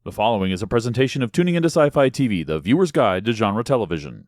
The following is a presentation of Tuning into SciFi TV, the viewer's guide to genre television.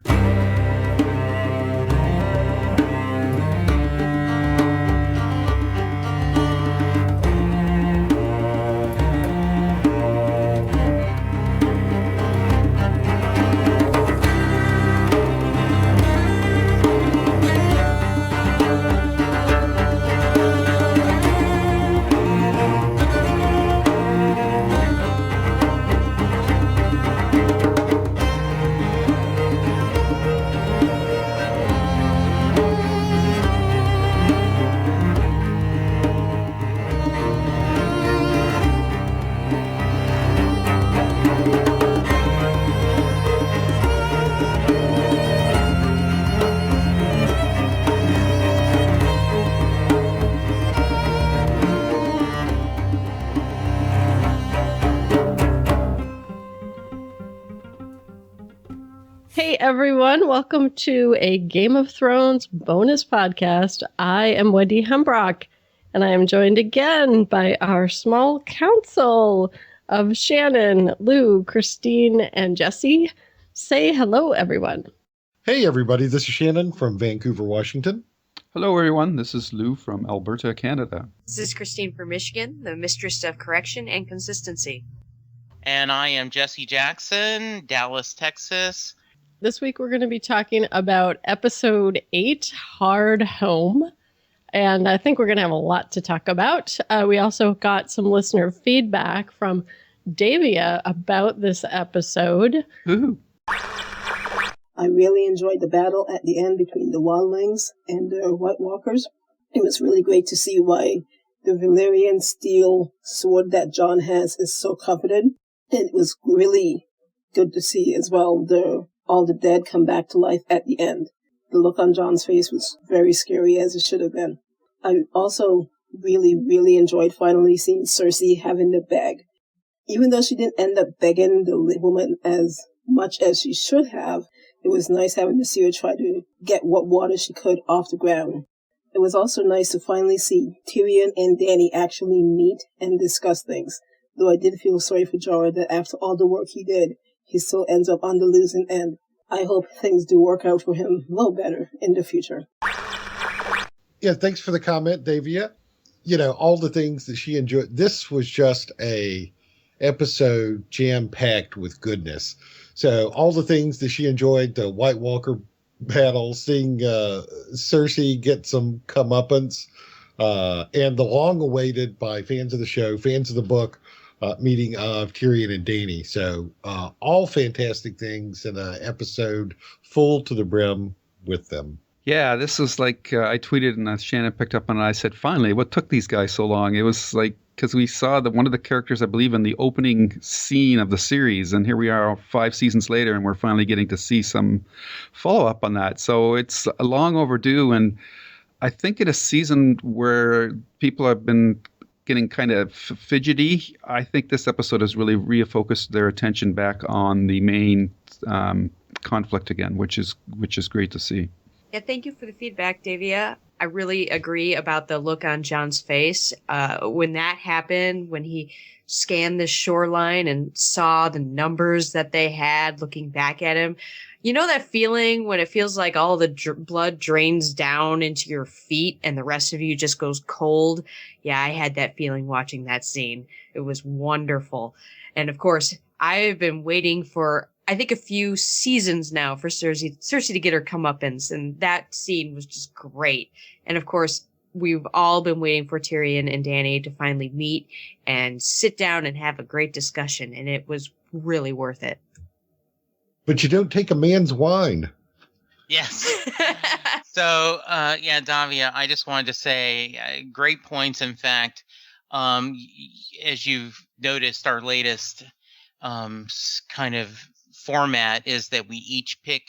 Hey everyone, welcome to a Game of Thrones bonus podcast. I am Wendy Hembrock, and I am joined again by our small council of Shannon, Lou, Christine, and Jesse. Say hello, everyone. Hey everybody, this is Shannon from Vancouver, Washington. Hello everyone, this is Lou from Alberta, Canada. This is Christine from Michigan, the Mistress of Correction and Consistency. And I am Jesse Jackson, Dallas, Texas. This week we're going to be talking about episode 8, Hard Home. And I think we're going to have a lot to talk about. We also got some listener feedback from Davia about this episode. Ooh. I really enjoyed the battle at the end between the wildlings and the White Walkers. It was really great to see why the Valyrian steel sword that Jon has is so coveted. And it was really good to see as well all the dead come back to life at the end. The look on Jon's face was very scary, as it should have been. I also really enjoyed finally seeing Cersei having the bag. Even though she didn't end up begging the woman as much as she should have, it was nice having to see her try to get what water she could off the ground. It was also nice to finally see Tyrion and Dany actually meet and discuss things, though I did feel sorry for Jorah that after all the work he did, he still ends up on the losing end. I hope things do work out for him a little better in the future. Yeah, thanks for the comment, Davia. You know, all the things that she enjoyed. This was just a episode jam-packed with goodness. So all the things that she enjoyed, the White Walker battle, seeing Cersei get some comeuppance, and the long-awaited by fans of the show, fans of the book, meeting of Tyrion and Dany. So all fantastic things in an episode full to the brim with them. Yeah, this was like, I tweeted and Shannon picked up on it. I said, finally, what took these guys so long? It was like, because we saw that one of the characters, I believe, in the opening scene of the series. And here we are 5 seasons later, and we're finally getting to see some follow-up on that. So it's long overdue. And I think in a season where people have been getting kind of fidgety, I think this episode has really refocused their attention back on the main conflict again, which is great to see. Yeah, thank you for the feedback, Davia. I really agree about the look on Jon's face. When that happened, when he scanned the shoreline and saw the numbers that they had looking back at him, you know that feeling when it feels like all the blood drains down into your feet and the rest of you just goes cold? Yeah, I had that feeling watching that scene. It was wonderful. And of course, I've been waiting for, I think, a few seasons now for Cersei to get her comeuppance, and that scene was just great. And of course, we've all been waiting for Tyrion and Dany to finally meet and sit down and have a great discussion, and it was really worth it. But you don't take a man's wine. Yes. So, Davia, I just wanted to say great points. In fact, as you've noticed, our latest kind of format is that we each pick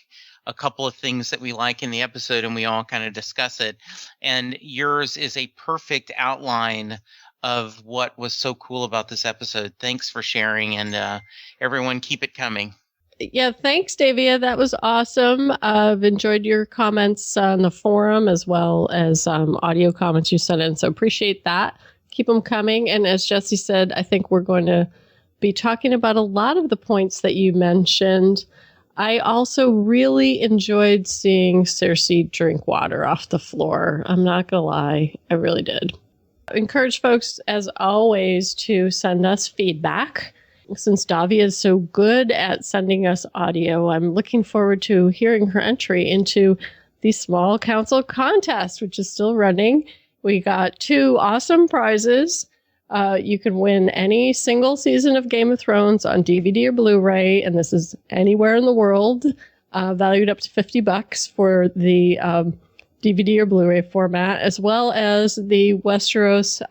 a couple of things that we like in the episode and we all kind of discuss it. And yours is a perfect outline of what was so cool about this episode. Thanks for sharing, and everyone keep it coming. Yeah, thanks, Davia. That was awesome. I've enjoyed your comments on the forum as well as audio comments you sent in. So appreciate that. Keep them coming. And as Jesse said, I think we're going to be talking about a lot of the points that you mentioned. I also really enjoyed seeing Cersei drink water off the floor. I'm not going to lie. I really did. I encourage folks, as always, to send us feedback. Since Davia is so good at sending us audio, I'm looking forward to hearing her entry into the Small Council contest, which is still running. We got 2 awesome prizes. You can win any single season of Game of Thrones on DVD or Blu-ray, and this is anywhere in the world, valued up to $50 for the DVD or Blu-ray format, as well as the Westeros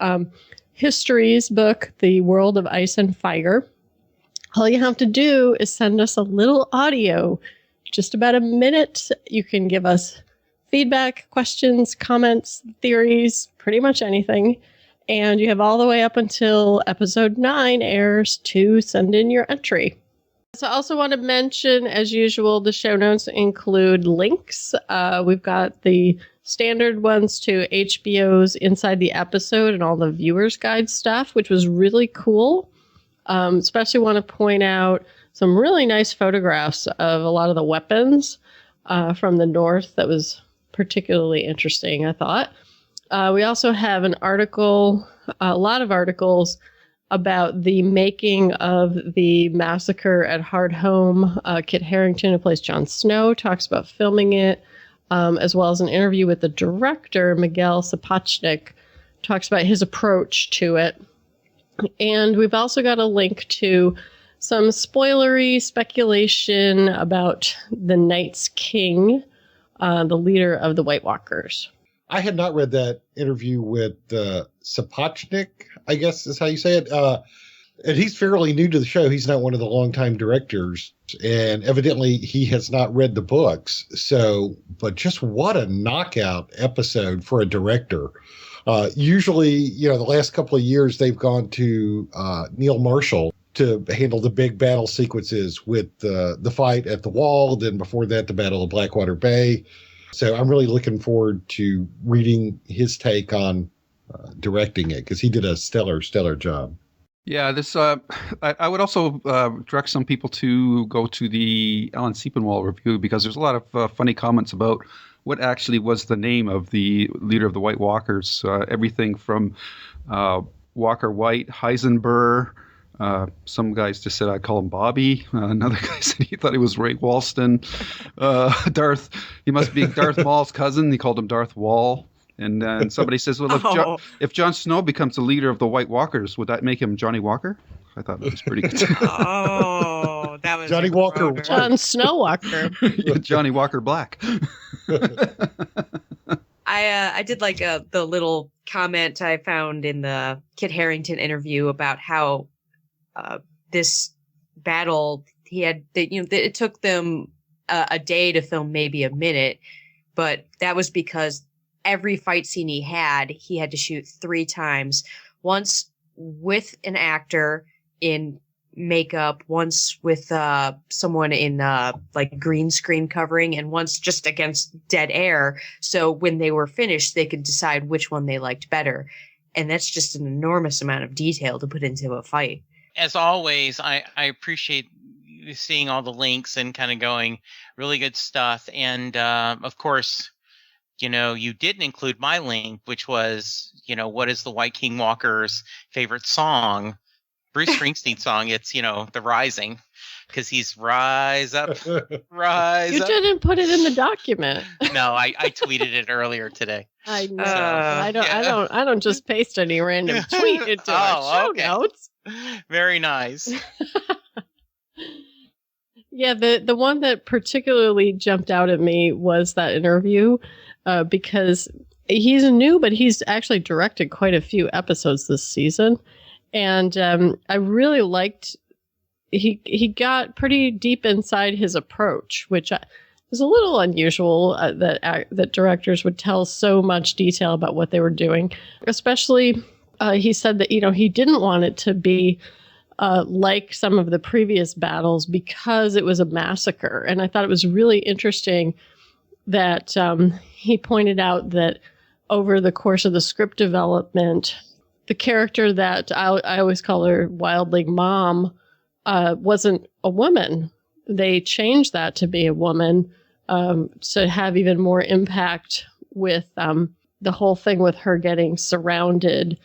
Histories book, The World of Ice and Fire. All you have to do is send us a little audio, just about a minute. You can give us feedback, questions, comments, theories, pretty much anything. And you have all the way up until episode 9 airs to send in your entry. So I also want to mention, as usual, the show notes include links. We've got the standard ones to HBO's Inside the Episode and all the viewer's guide stuff, which was really cool. Especially want to point out some really nice photographs of a lot of the weapons from the North. That was particularly interesting, I thought. We also have an article, a lot of articles about the making of the massacre at Hardhome. Kit Harington, who plays Jon Snow, talks about filming it, as well as an interview with the director, Miguel Sapochnik, talks about his approach to it. And we've also got a link to some spoilery speculation about the Night's King, the leader of the White Walkers. I had not read that interview with Sapochnik, I guess is how you say it. And he's fairly new to the show. He's not one of the longtime directors. And evidently he has not read the books. So, but just what a knockout episode for a director. Usually, the last couple of years they've gone to Neil Marshall to handle the big battle sequences with the fight at the Wall. Then before that, the Battle of Blackwater Bay. So I'm really looking forward to reading his take on directing it, because he did a stellar job. Yeah, this I would also direct some people to go to the Alan Sepinwall review, because there's a lot of funny comments about what actually was the name of the leader of the White Walkers. Everything from Walker White, Heisenberg. Some guys just said I'd call him Bobby. Another guy said he thought he was Ray Walston. He must be Darth Maul's cousin. He called him Darth Wall. And somebody says, well, if Jon Snow becomes the leader of the White Walkers, would that make him Johnny Walker? I thought that was pretty good. Oh, that was Johnny Walker. Jon Snow Walker. Johnny Walker Black. I did like the little comment I found in the Kit Harington interview about how this battle, it took them a day to film, maybe a minute, but that was because every fight scene he had to shoot 3 times. Once with an actor in makeup, once with someone in like green screen covering, and once just against dead air. So when they were finished, they could decide which one they liked better. And that's just an enormous amount of detail to put into a fight. As always, I appreciate seeing all the links and kind of going really good stuff. And of course, you didn't include my link, which was, what is the White King Walker's favorite song? Bruce Springsteen song. It's, The Rising, because he's rise up, rise You up. didn't put it in the document. No, I tweeted it earlier today. I know. So, I don't just paste any random tweet into our show notes. Very nice. Yeah, the one that particularly jumped out at me was that interview, because he's new, but he's actually directed quite a few episodes this season. And I really liked, he got pretty deep inside his approach, which is a little unusual that directors would tell so much detail about what they were doing. Especially, he said that, he didn't want it to be like some of the previous battles because it was a massacre. And I thought it was really interesting that he pointed out that over the course of the script development, the character that I always call her Wildling Mom wasn't a woman. They changed that to be a woman to have even more impact with the whole thing with her getting surrounded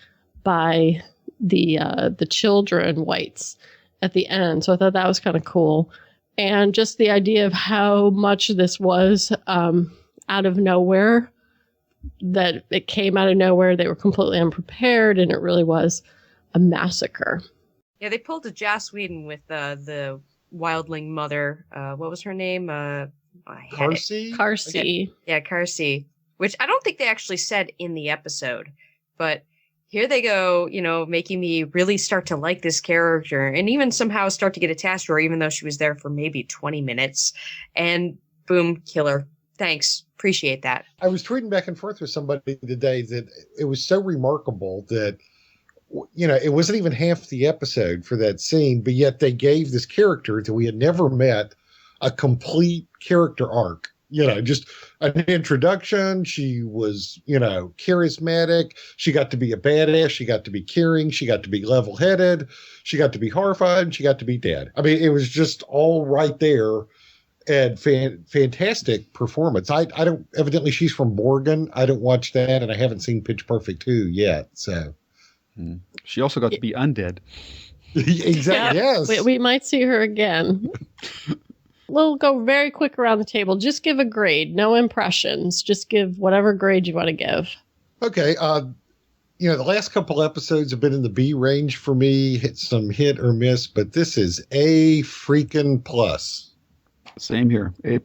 by the children whites at the end. So I thought that was kind of cool. And just the idea of how much this was out of nowhere, that it came out of nowhere. They were completely unprepared, and it really was a massacre. Yeah, they pulled a Joss Whedon with the wildling mother. What was her name? Carsey? Carsey. Yeah, Carsey. Which I don't think they actually said in the episode. But here they go, making me really start to like this character and even somehow start to get attached to her, even though she was there for maybe 20 minutes. And boom, killer. Thanks. Appreciate that. I was tweeting back and forth with somebody today that it was so remarkable that, it wasn't even half the episode for that scene, but yet they gave this character that we had never met a complete character arc. Just an introduction. She was, charismatic. She got to be a badass. She got to be caring. She got to be level-headed. She got to be horrified. And she got to be dead. I mean, it was just all right there. And fantastic performance. I don't, evidently she's from Morgan. I don't watch that, and I haven't seen Pitch Perfect 2 yet. So she also got to be undead. Exactly. Yeah, yes. we might see her again. We'll go very quick around the table. Just give a grade. No impressions. Just give whatever grade you want to give. Okay. The last couple episodes have been in the B range for me. Some hit or miss, but this is A freaking plus. Same here. A+.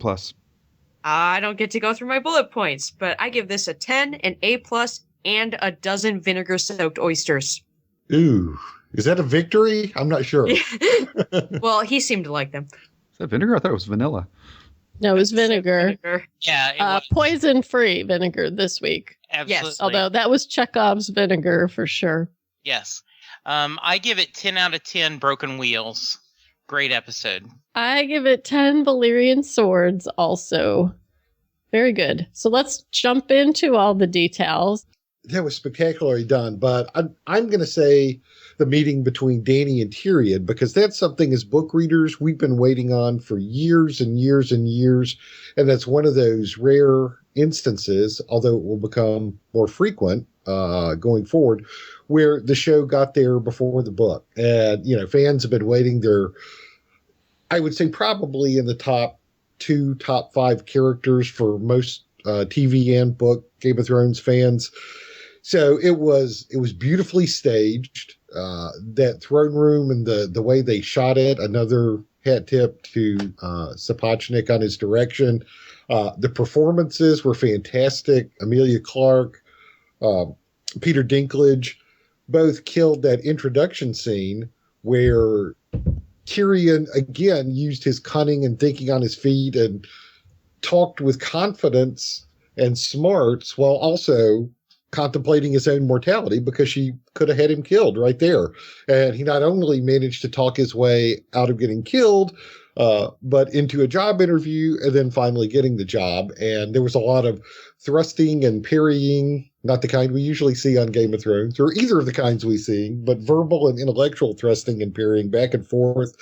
I don't get to go through my bullet points, but I give this a 10, an A+, and a dozen vinegar-soaked oysters. Ooh. Is that a victory? I'm not sure. Well, he seemed to like them. Is that vinegar? I thought it was vanilla. No, it was vinegar. Yeah. It was. Poison-free vinegar this week. Absolutely. Yes. Although that was Chekhov's vinegar for sure. Yes. I give it 10 out of 10 broken wheels. Great episode. I give it 10 Valyrian swords also. Very good. So let's jump into all the details. That was spectacularly done, but I'm going to say the meeting between Dany and Tyrion, because that's something as book readers we've been waiting on for years and years and years, and that's one of those rare instances, although it will become more frequent going forward, where the show got there before the book. And, fans have been waiting. They're, I would say, probably in the top 5 characters for most TV and book Game of Thrones fans. So it was beautifully staged. That throne room and the way they shot it, another hat tip to Sapochnik on his direction. The performances were fantastic. Emilia Clarke, Peter Dinklage, both killed that introduction scene where Tyrion again used his cunning and thinking on his feet and talked with confidence and smarts while also contemplating his own mortality, because she could have had him killed right there. And he not only managed to talk his way out of getting killed, but into a job interview and then finally getting the job. And there was a lot of thrusting and parrying, not the kind we usually see on Game of Thrones, or either of the kinds we see, but verbal and intellectual thrusting and parrying back and forth.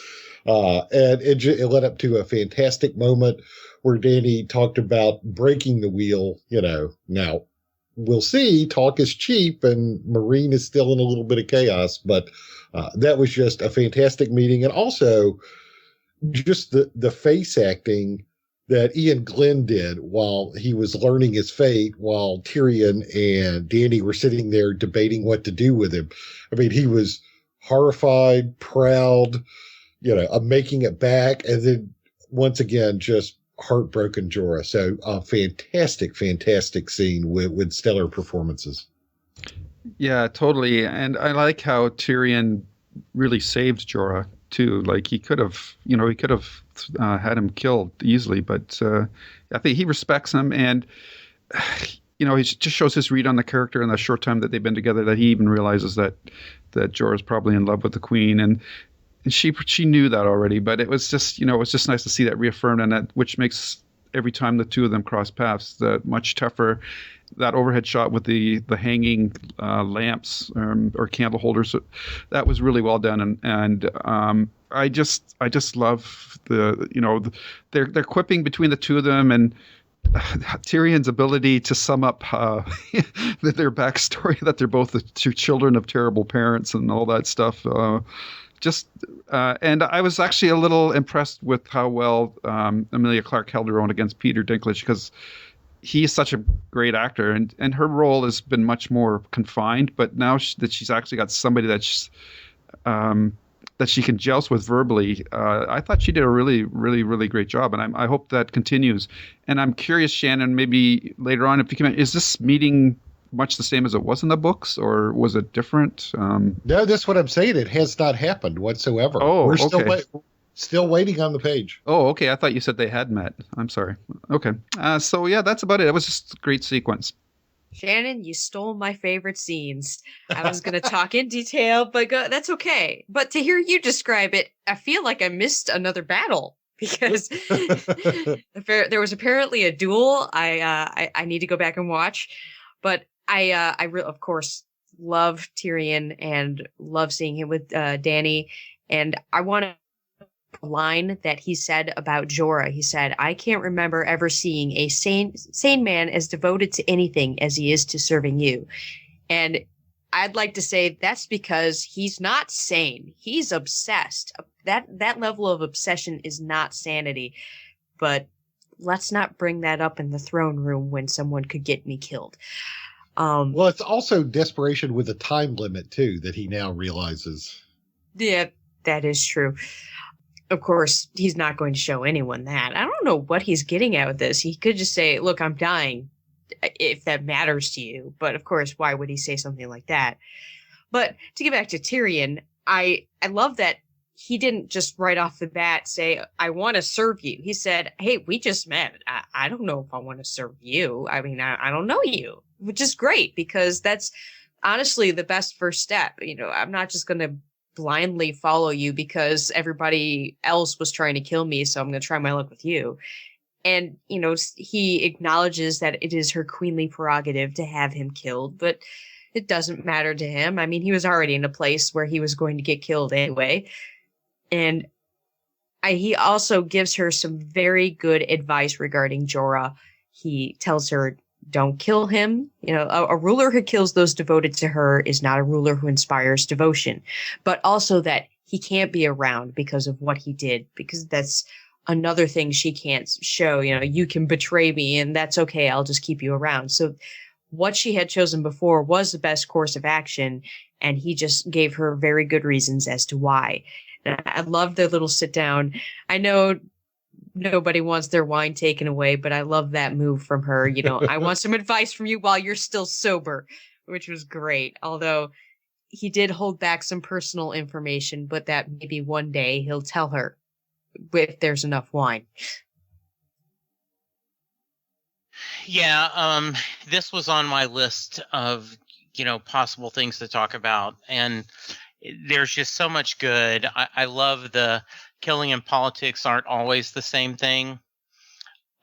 And it led up to a fantastic moment where Dany talked about breaking the wheel. Now we'll see, talk is cheap and Marine is still in a little bit of chaos, but that was just a fantastic meeting. And also just the face acting that Ian Glenn did while he was learning his fate, while Tyrion and Dany were sitting there debating what to do with him. I mean, he was horrified, proud, of making it back. And then once again, just heartbroken Jorah. So a fantastic scene with stellar performances. Yeah, totally. And I like how Tyrion really saved Jorah too. Like he could have had him killed easily, but I think he respects him, and he just shows his read on the character in the short time that they've been together, that he even realizes that Jorah's probably in love with the queen, and she knew that already. But it was just nice to see that reaffirmed, and that which makes every time the two of them cross paths. That much tougher. That overhead shot with the hanging lamps or candle holders, that was really well done, and I just love they're quipping between the two of them, and Tyrion's ability to sum up their backstory, that they're both the two children of terrible parents and all that stuff. And I was actually a little impressed with how well Emilia Clarke held her own against Peter Dinklage, because he is such a great actor, and her role has been much more confined. But now that she's actually got somebody that she can joust with verbally, I thought she did a really, really, really great job, and I hope that continues. And I'm curious, Shannon, maybe later on, if you can, is this meeting much the same as it was in the books, or was it different? No, that's what I'm saying. It has not happened whatsoever. Oh, we're okay. Still waiting on the page. Oh, okay. I thought you said they had met. I'm sorry. Okay. So yeah, that's about it. It was just a great sequence. Shannon, you stole my favorite scenes. I was going to talk in detail, but that's okay. But to hear you describe it, I feel like I missed another battle, because there was apparently a duel. I need to go back and watch, but I of course love Tyrion and love seeing him with Dany, and I want to line that he said about Jorah. He said, "I can't remember ever seeing a sane man as devoted to anything as he is to serving you." And I'd like to say that's because he's not sane. He's obsessed. That level of obsession is not sanity. But let's not bring that up in the throne room when someone could get me killed. Well, it's also desperation with a time limit too, that he now realizes. Yeah, that is true. Of course, he's not going to show anyone that. I don't know what he's getting at with this. He could just say, "Look, I'm dying," if that matters to you. But of course, why would he say something like that? But to get back to Tyrion, I love that he didn't just right off the bat say, "I want to serve you." He said, "Hey, we just met. I don't know if I want to serve you. I mean, I don't know you," which is great, because that's honestly the best first step. I'm not just going to blindly follow you because everybody else was trying to kill me, so I'm going to try my luck with you. And, he acknowledges that it is her queenly prerogative to have him killed, but it doesn't matter to him. I mean, he was already in a place where he was going to get killed anyway. And he also gives her some very good advice regarding Jorah. He tells her, don't kill him. A ruler who kills those devoted to her is not a ruler who inspires devotion, but also that he can't be around because of what he did, because that's another thing she can't show. You can betray me and that's okay. I'll just keep you around. So what she had chosen before was the best course of action. And he just gave her very good reasons as to why. And I love their little sit down. I know nobody wants their wine taken away, but I love that move from her. I want some advice from you while you're still sober, which was great. Although he did hold back some personal information, but that maybe one day he'll tell her if there's enough wine. Yeah, this was on my list of, possible things to talk about. And there's just so much good. I love the killing and politics aren't always the same thing.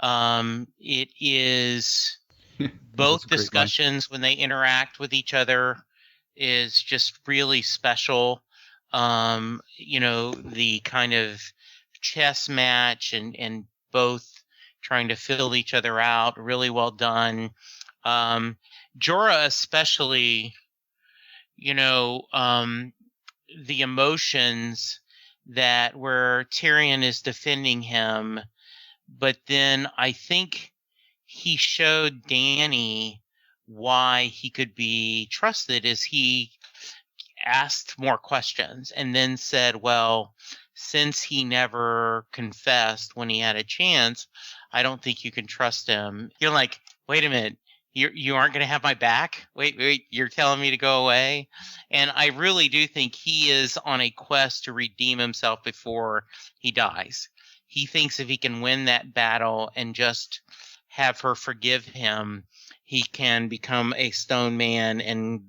It is both discussions when they interact with each other is just really special. The kind of chess match and both trying to fill each other out, really well done. Jorah especially, the emotions that where Tyrion is defending him, but then I think he showed Dany why he could be trusted as he asked more questions and then said, well, since he never confessed when he had a chance, I don't think you can trust him. You're like, wait a minute. You aren't going to have my back? Wait, you're telling me to go away? And I really do think he is on a quest to redeem himself before he dies. He thinks if he can win that battle and just have her forgive him, he can become a stone man and,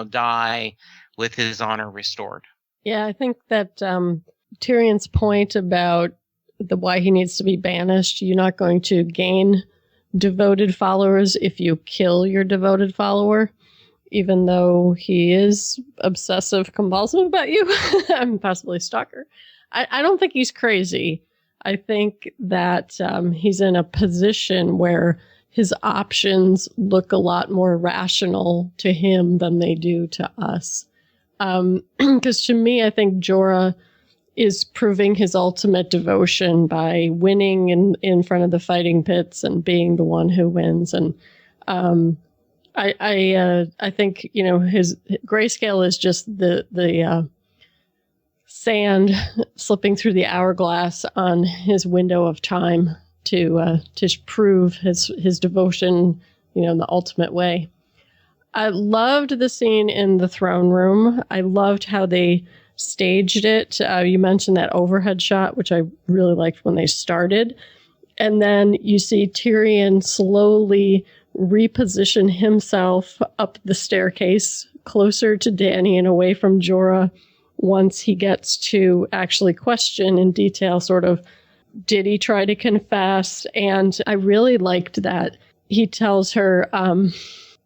die with his honor restored. Yeah, I think that Tyrion's point about why he needs to be banished. You're not going to gain devoted followers if you kill your devoted follower, even though he is obsessive compulsive about you and possibly a stalker. I don't think he's crazy. I think that he's in a position where his options look a lot more rational to him than they do to us. Because to me, I think Jorah is proving his ultimate devotion by winning in front of the fighting pits and being the one who wins. And I think, you know, his grayscale is just the sand slipping through the hourglass on his window of time to prove his devotion, you know, in the ultimate way. I loved the scene in the throne room. I loved how they staged it. You mentioned that overhead shot, which I really liked when they started. And then you see Tyrion slowly reposition himself up the staircase closer to Dany and away from Jorah once he gets to actually question in detail sort of, did he try to confess? And I really liked that he tells her,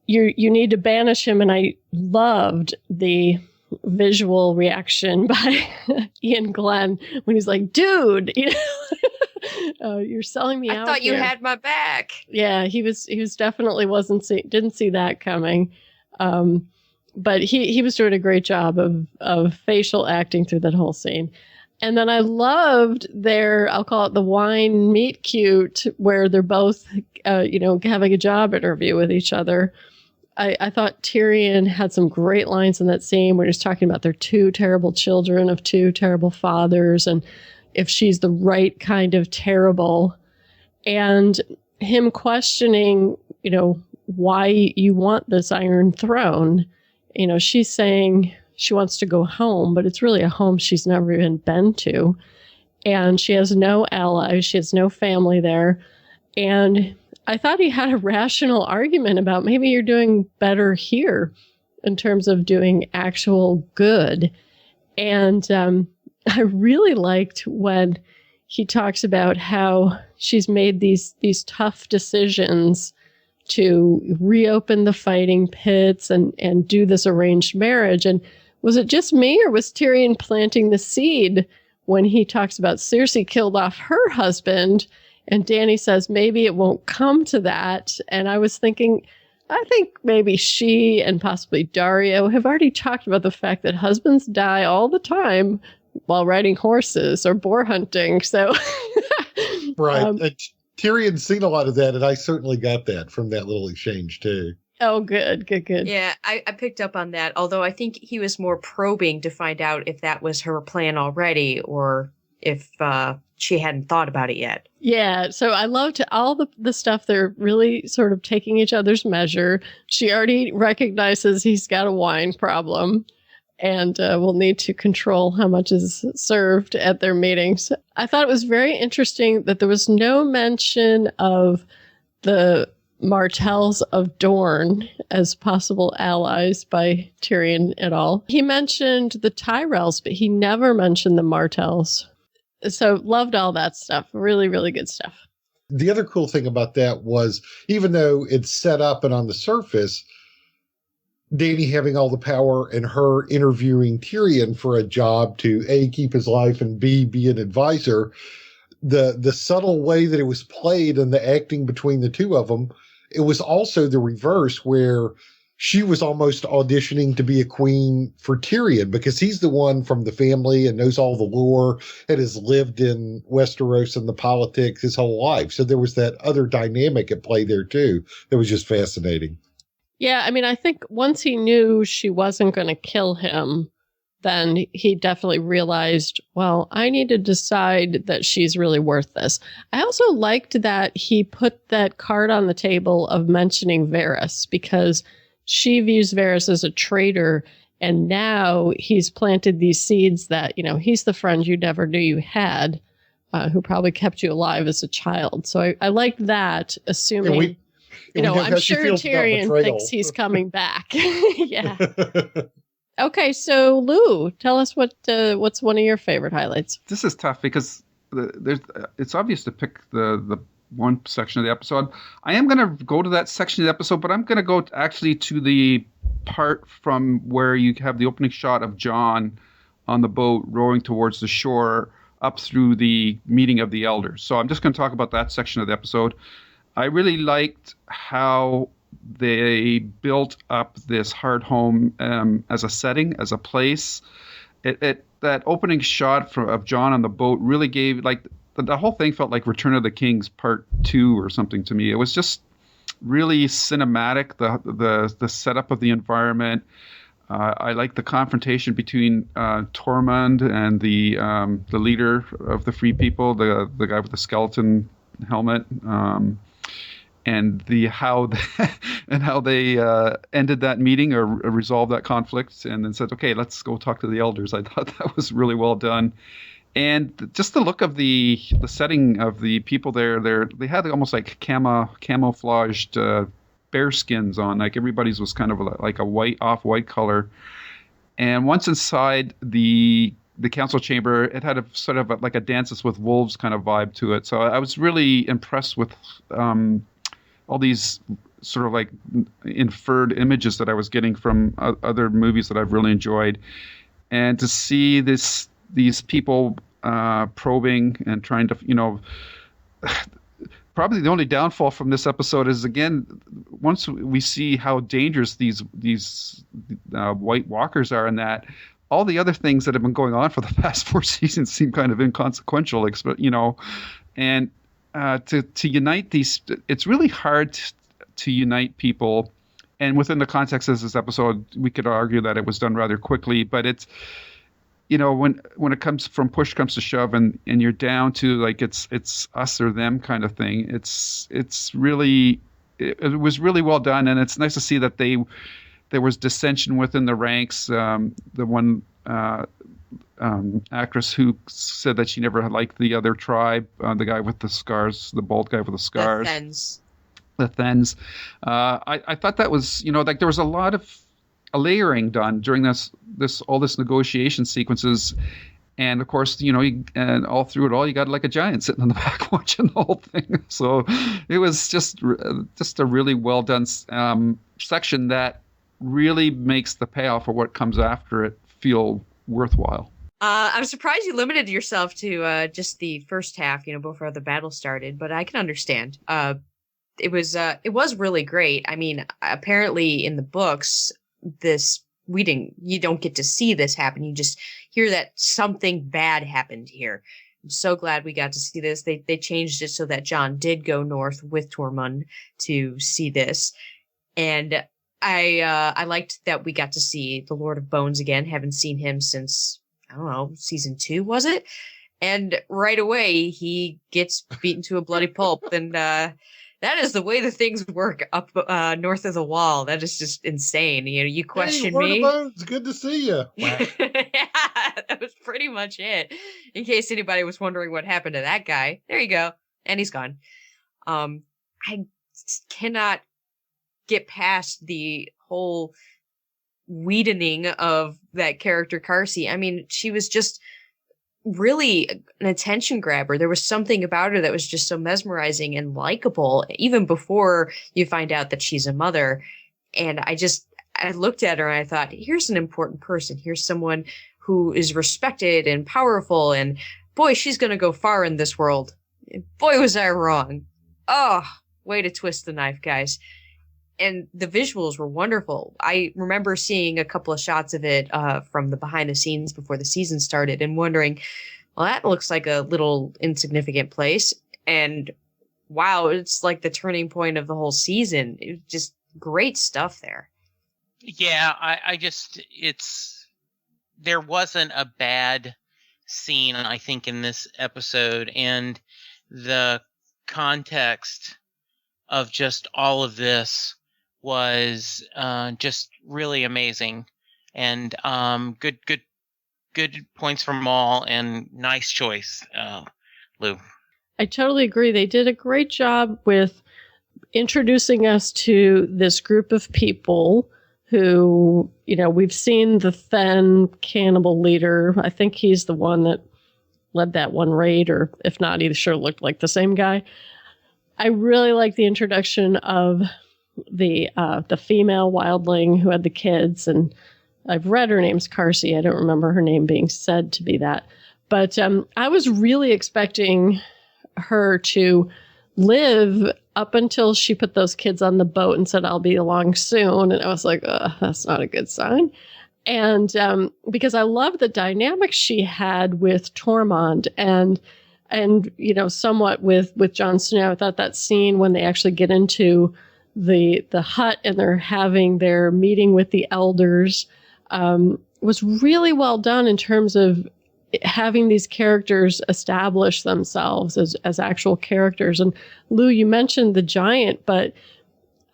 you need to banish him. And I loved the visual reaction by Ian Glenn when he's like, dude, you know, you're selling me out. I thought you here. had my back. Yeah, he was definitely didn't see that coming. But he was doing a great job of facial acting through that whole scene. And then I loved their, I'll call it the wine meet cute, where they're both, having a job interview with each other. I thought Tyrion had some great lines in that scene where he's talking about their two terrible children of two terrible fathers and if she's the right kind of terrible. And him questioning, you know, why you want this Iron Throne. You know, she's saying she wants to go home, but it's really a home she's never even been to. And she has no allies. She has no family there. And I thought he had a rational argument about maybe you're doing better here in terms of doing actual good. And I really liked when he talks about how she's made these tough decisions to reopen the fighting pits and do this arranged marriage. And was it just me, or was Tyrion planting the seed when he talks about Cersei killed off her husband and Dany says maybe it won't come to that? And I was thinking, I think maybe she and possibly Dario have already talked about the fact that husbands die all the time while riding horses or boar hunting. So, right. Tyrion's seen a lot of that, and I certainly got that from that little exchange too. Oh, good. Yeah, I picked up on that, although I think he was more probing to find out if that was her plan already or if she hadn't thought about it yet. Yeah, so I loved all the stuff. They're really sort of taking each other's measure. She already recognizes he's got a wine problem and will need to control how much is served at their meetings. I thought it was very interesting that there was no mention of the Martells of Dorne as possible allies by Tyrion at all. He mentioned the Tyrells, but he never mentioned the Martells. So loved all that stuff. Really, really good stuff. The other cool thing about that was, even though it's set up and on the surface, Dany having all the power and her interviewing Tyrion for a job to A, keep his life, and B, be an advisor, the subtle way that it was played and the acting between the two of them, it was also the reverse, where she was almost auditioning to be a queen for Tyrion because he's the one from the family and knows all the lore and has lived in Westeros and the politics his whole life. So there was that other dynamic at play there too that was just fascinating. Yeah, I mean, I think once he knew she wasn't going to kill him, then he definitely realized, well, I need to decide that she's really worth this. I also liked that he put that card on the table of mentioning Varys because she views Varys as a traitor. And now he's planted these seeds that, you know, he's the friend you never knew you had, who probably kept you alive as a child. So I liked that, assuming... I'm sure Tyrion thinks he's coming back. Yeah. Okay, so Lou, tell us what's one of your favorite highlights. This is tough because it's obvious to pick the one section of the episode. I am going to go to that section of the episode, but I'm going to go actually to the part from where you have the opening shot of John on the boat rowing towards the shore up through the meeting of the elders. So I'm just going to talk about that section of the episode. I really liked how they built up this hard home as a setting, as a place. That opening shot of John on the boat really gave, like, the whole thing felt like Return of the Kings Part 2 or something to me. It was just really cinematic, the setup of the environment. I like the confrontation between Tormund and the leader of the Free People, the guy with the skeleton helmet, and how they ended that meeting or resolved that conflict, and then said, "Okay, let's go talk to the elders." I thought that was really well done. And just the look of the setting of the people there, they had almost like camouflaged bear skins on. Like everybody's was kind of like a off-white color. And once inside the council chamber, it had a sort of like a Dances with Wolves kind of vibe to it. So I was really impressed with all these sort of like inferred images that I was getting from other movies that I've really enjoyed. And to see these people probing and trying to, probably the only downfall from this episode is, again, once we see how dangerous these White Walkers are, in that all the other things that have been going on for the past 4 seasons seem kind of inconsequential, and to unite these, it's really hard to unite people. And within the context of this episode, we could argue that it was done rather quickly, but it's, when it comes from push comes to shove, and you're down to like it's us or them kind of thing. It was really well done, and it's nice to see that there was dissension within the ranks. The one actress who said that she never had liked the other tribe, the guy with the scars, the bald guy with the scars, the Thens. I thought that was, like there was a lot of layering done during all this negotiation sequences, and of course, and all through it all, you got like a giant sitting in the back watching the whole thing. So it was just a really well done section that really makes the payoff for what comes after it feel worthwhile. I'm surprised you limited yourself to just the first half, before the battle started, but I can understand. It was really great. I mean, apparently in the books, you don't get to see this happen. You just hear that something bad happened here. I'm so glad we got to see this. They changed it so that John did go north with Tormund to see this. And I liked that we got to see the Lord of Bones again. Haven't seen him since, I don't know, season 2, was it? And right away he gets beaten to a bloody pulp. And that is the way the things work up north of the wall. That is just insane. You question me. It's good to see you. Yeah, that was pretty much it. In case anybody was wondering what happened to that guy, there you go, and he's gone. I cannot get past the whole weedening of that character, Carsey. I mean, she was just really an attention grabber. There was something about her that was just so mesmerizing and likable, even before you find out that she's a mother. And I looked at her and I thought, here's an important person. Here's someone who is respected and powerful, and boy, she's going to go far in this world. Boy, was I wrong. Oh, way to twist the knife, guys. And the visuals were wonderful. I remember seeing a couple of shots of it from the behind the scenes before the season started and wondering, well, that looks like a little insignificant place. And wow, it's like the turning point of the whole season. It was just great stuff there. Yeah, there wasn't a bad scene, I think, in this episode. And the context of just all of this was just really amazing, and good points from all, and nice choice, Lou. I totally agree. They did a great job with introducing us to this group of people who, we've seen the Then cannibal leader. I think he's the one that led that one raid, or if not, he sure looked like the same guy. I really like the introduction of the female wildling who had the kids, and I've read her name's Carsey. I don't remember her name being said to be that. But I was really expecting her to live up until she put those kids on the boat and said, I'll be along soon. And I was like, that's not a good sign. And because I love the dynamic she had with Tormund and somewhat with Jon Snow. I thought that scene when they actually get into the hut and they're having their meeting with the elders was really well done in terms of having these characters establish themselves as actual characters. And Lou, you mentioned the giant, but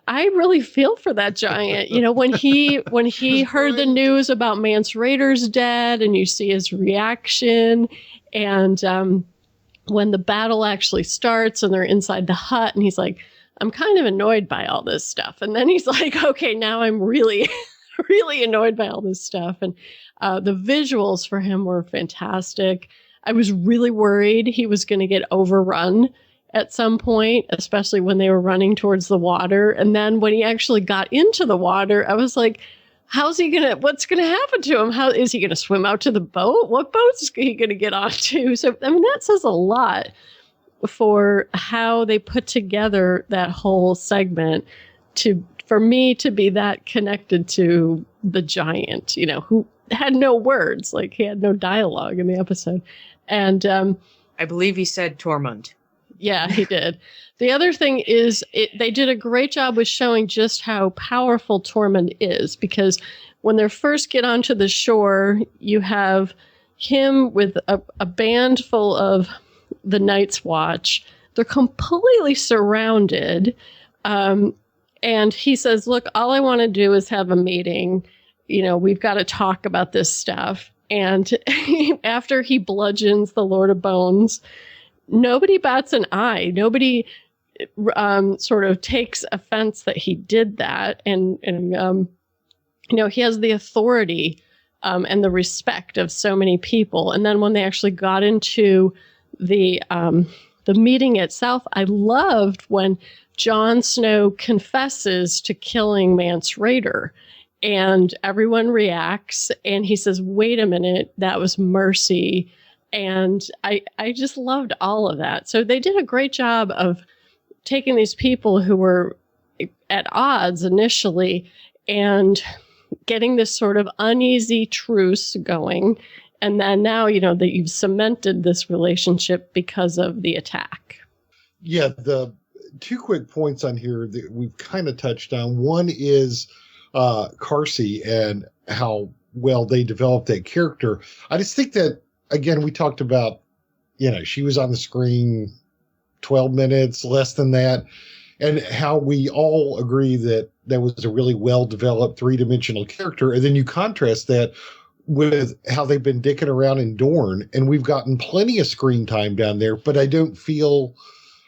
I really feel for that giant. When he heard the news about Mance Rayder's dead, and you see his reaction, and when the battle actually starts and they're inside the hut, and he's like, I'm kind of annoyed by all this stuff. And then he's like, okay, now I'm really, really annoyed by all this stuff. And the visuals for him were fantastic. I was really worried he was going to get overrun at some point, especially when they were running towards the water. And then when he actually got into the water, I was like, what's going to happen to him? How is he going to swim out to the boat? What boat is he going to get onto? So, that says a lot for how they put together that whole segment for me to be that connected to the giant, who had no words, like he had no dialogue in the episode. And I believe he said Tormund. Yeah, he did. The other thing is they did a great job with showing just how powerful Tormund is, because when they first get onto the shore, you have him with a band full of the Night's Watch. They're completely surrounded. And he says, look, all I want to do is have a meeting. We've got to talk about this stuff. And after he bludgeons the Lord of Bones, nobody bats an eye. Nobody sort of takes offense that he did that. And he has the authority and the respect of so many people. And then when they actually got into the meeting itself, I loved when Jon Snow confesses to killing Mance Rayder. And everyone reacts, and he says, wait a minute, that was mercy. And I just loved all of that. So they did a great job of taking these people who were at odds initially and getting this sort of uneasy truce going. And then now, that you've cemented this relationship because of the attack. Yeah, the two quick points on here that we've kind of touched on. One is Carsey and how well they developed that character. I just think that, again, we talked about, she was on the screen 12 minutes, less than that, and how we all agree that was a really well-developed three-dimensional character. And then you contrast that with how they've been dicking around in Dorne, and we've gotten plenty of screen time down there, but I didn't feel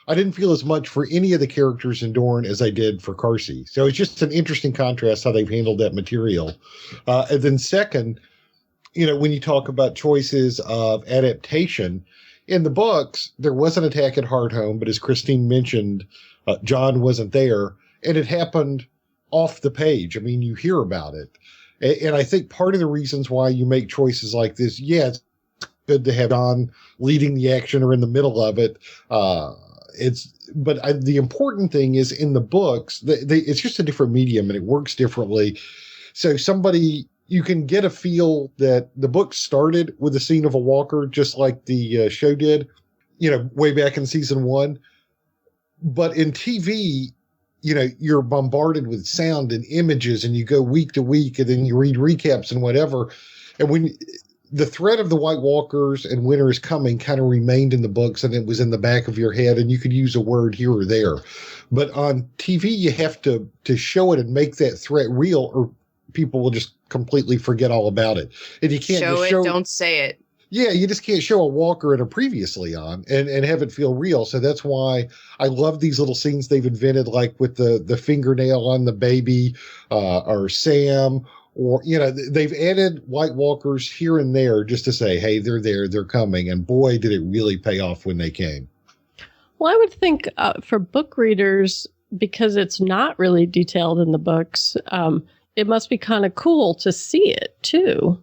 as much for any of the characters in Dorne as I did for Carsey. So it's just an interesting contrast how they've handled that material. And then second, when you talk about choices of adaptation, in the books, there was an attack at Hardhome, but as Christine mentioned, Jon wasn't there, and it happened off the page. I mean, you hear about it. And I think part of the reasons why you make choices like this, it's good to have Jon leading the action or in the middle of it. The important thing is in the books, it's just a different medium and it works differently. So you can get a feel that the book started with a scene of a walker, just like the show did, way back in season 1. But in TV, you're bombarded with sound and images, and you go week to week, and then you read recaps and whatever. And when the threat of the White Walkers and Winter is Coming kind of remained in the books, and it was in the back of your head, and you could use a word here or there. But on TV, you have to show it and make that threat real, or people will just completely forget all about it. And you can't show, don't say it. Yeah, you just can't show a walker in a previously on and have it feel real. So that's why I love these little scenes they've invented, like with the fingernail on the baby, or Sam, or, they've added White Walkers here and there just to say, hey, they're there, they're coming. And boy, did it really pay off when they came. Well, I would think for book readers, because it's not really detailed in the books, it must be kind of cool to see it too.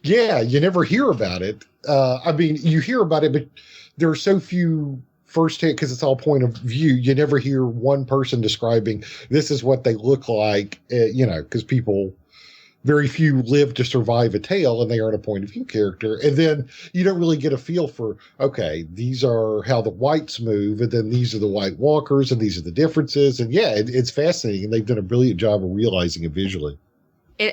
Yeah, you never hear about it. I mean, you hear about it, but there are so few firsthand, because it's all point of view. You never hear one person describing this is what they look like, because very few live to survive a tale, and they aren't a point of view character. And then you don't really get a feel for, okay, these are how the whites move, and then these are the White Walkers, and these are the differences. And yeah, it's fascinating, and they've done a brilliant job of realizing it visually.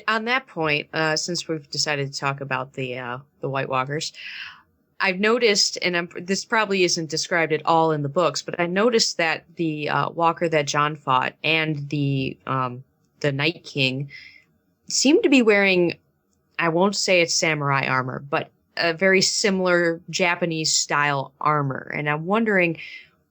On that point, since we've decided to talk about the White Walkers, I've noticed, and this probably isn't described at all in the books, but I noticed that the Walker that Jon fought and the Night King seem to be wearing, I won't say it's samurai armor, but a very similar Japanese style armor. And I'm wondering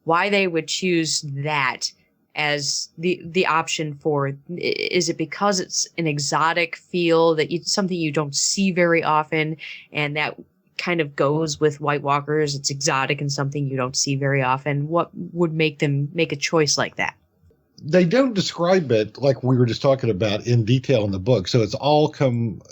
why they would choose that as the option for, is it because it's an exotic feel something you don't see very often, and that kind of goes with White Walkers? It's exotic and something you don't see very often. What would make them make a choice like that? They don't describe it like we were just talking about in detail in the book. So it's all come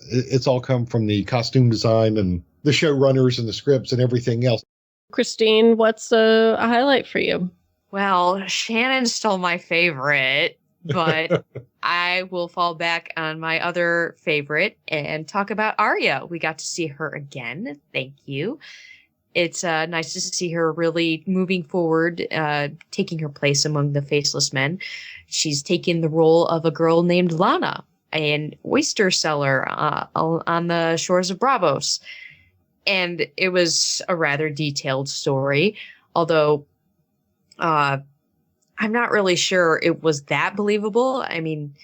from the costume design and the showrunners and the scripts and everything else. Christine, what's a highlight for you? Well, Shannon stole my favorite, but I will fall back on my other favorite and talk about Arya. We got to see her again. Thank you. It's nice to see her really moving forward, taking her place among the faceless men. She's taken the role of a girl named Lana, an oyster seller on the shores of Bravos. And it was a rather detailed story, although I'm not really sure it was that believable. I mean,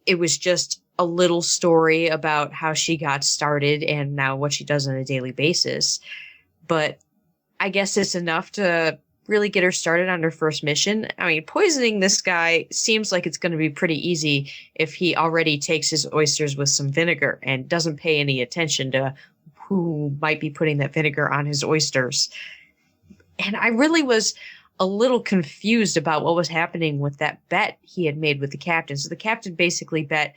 it was just a little story about how she got started and now what she does on a daily basis. But I guess it's enough to really get her started on her first mission. I mean, poisoning this guy seems like it's going to be pretty easy if he already takes his oysters with some vinegar and doesn't pay any attention to who might be putting that vinegar on his oysters. And I really was a little confused about what was happening with that bet he had made with the captain. So the captain basically bet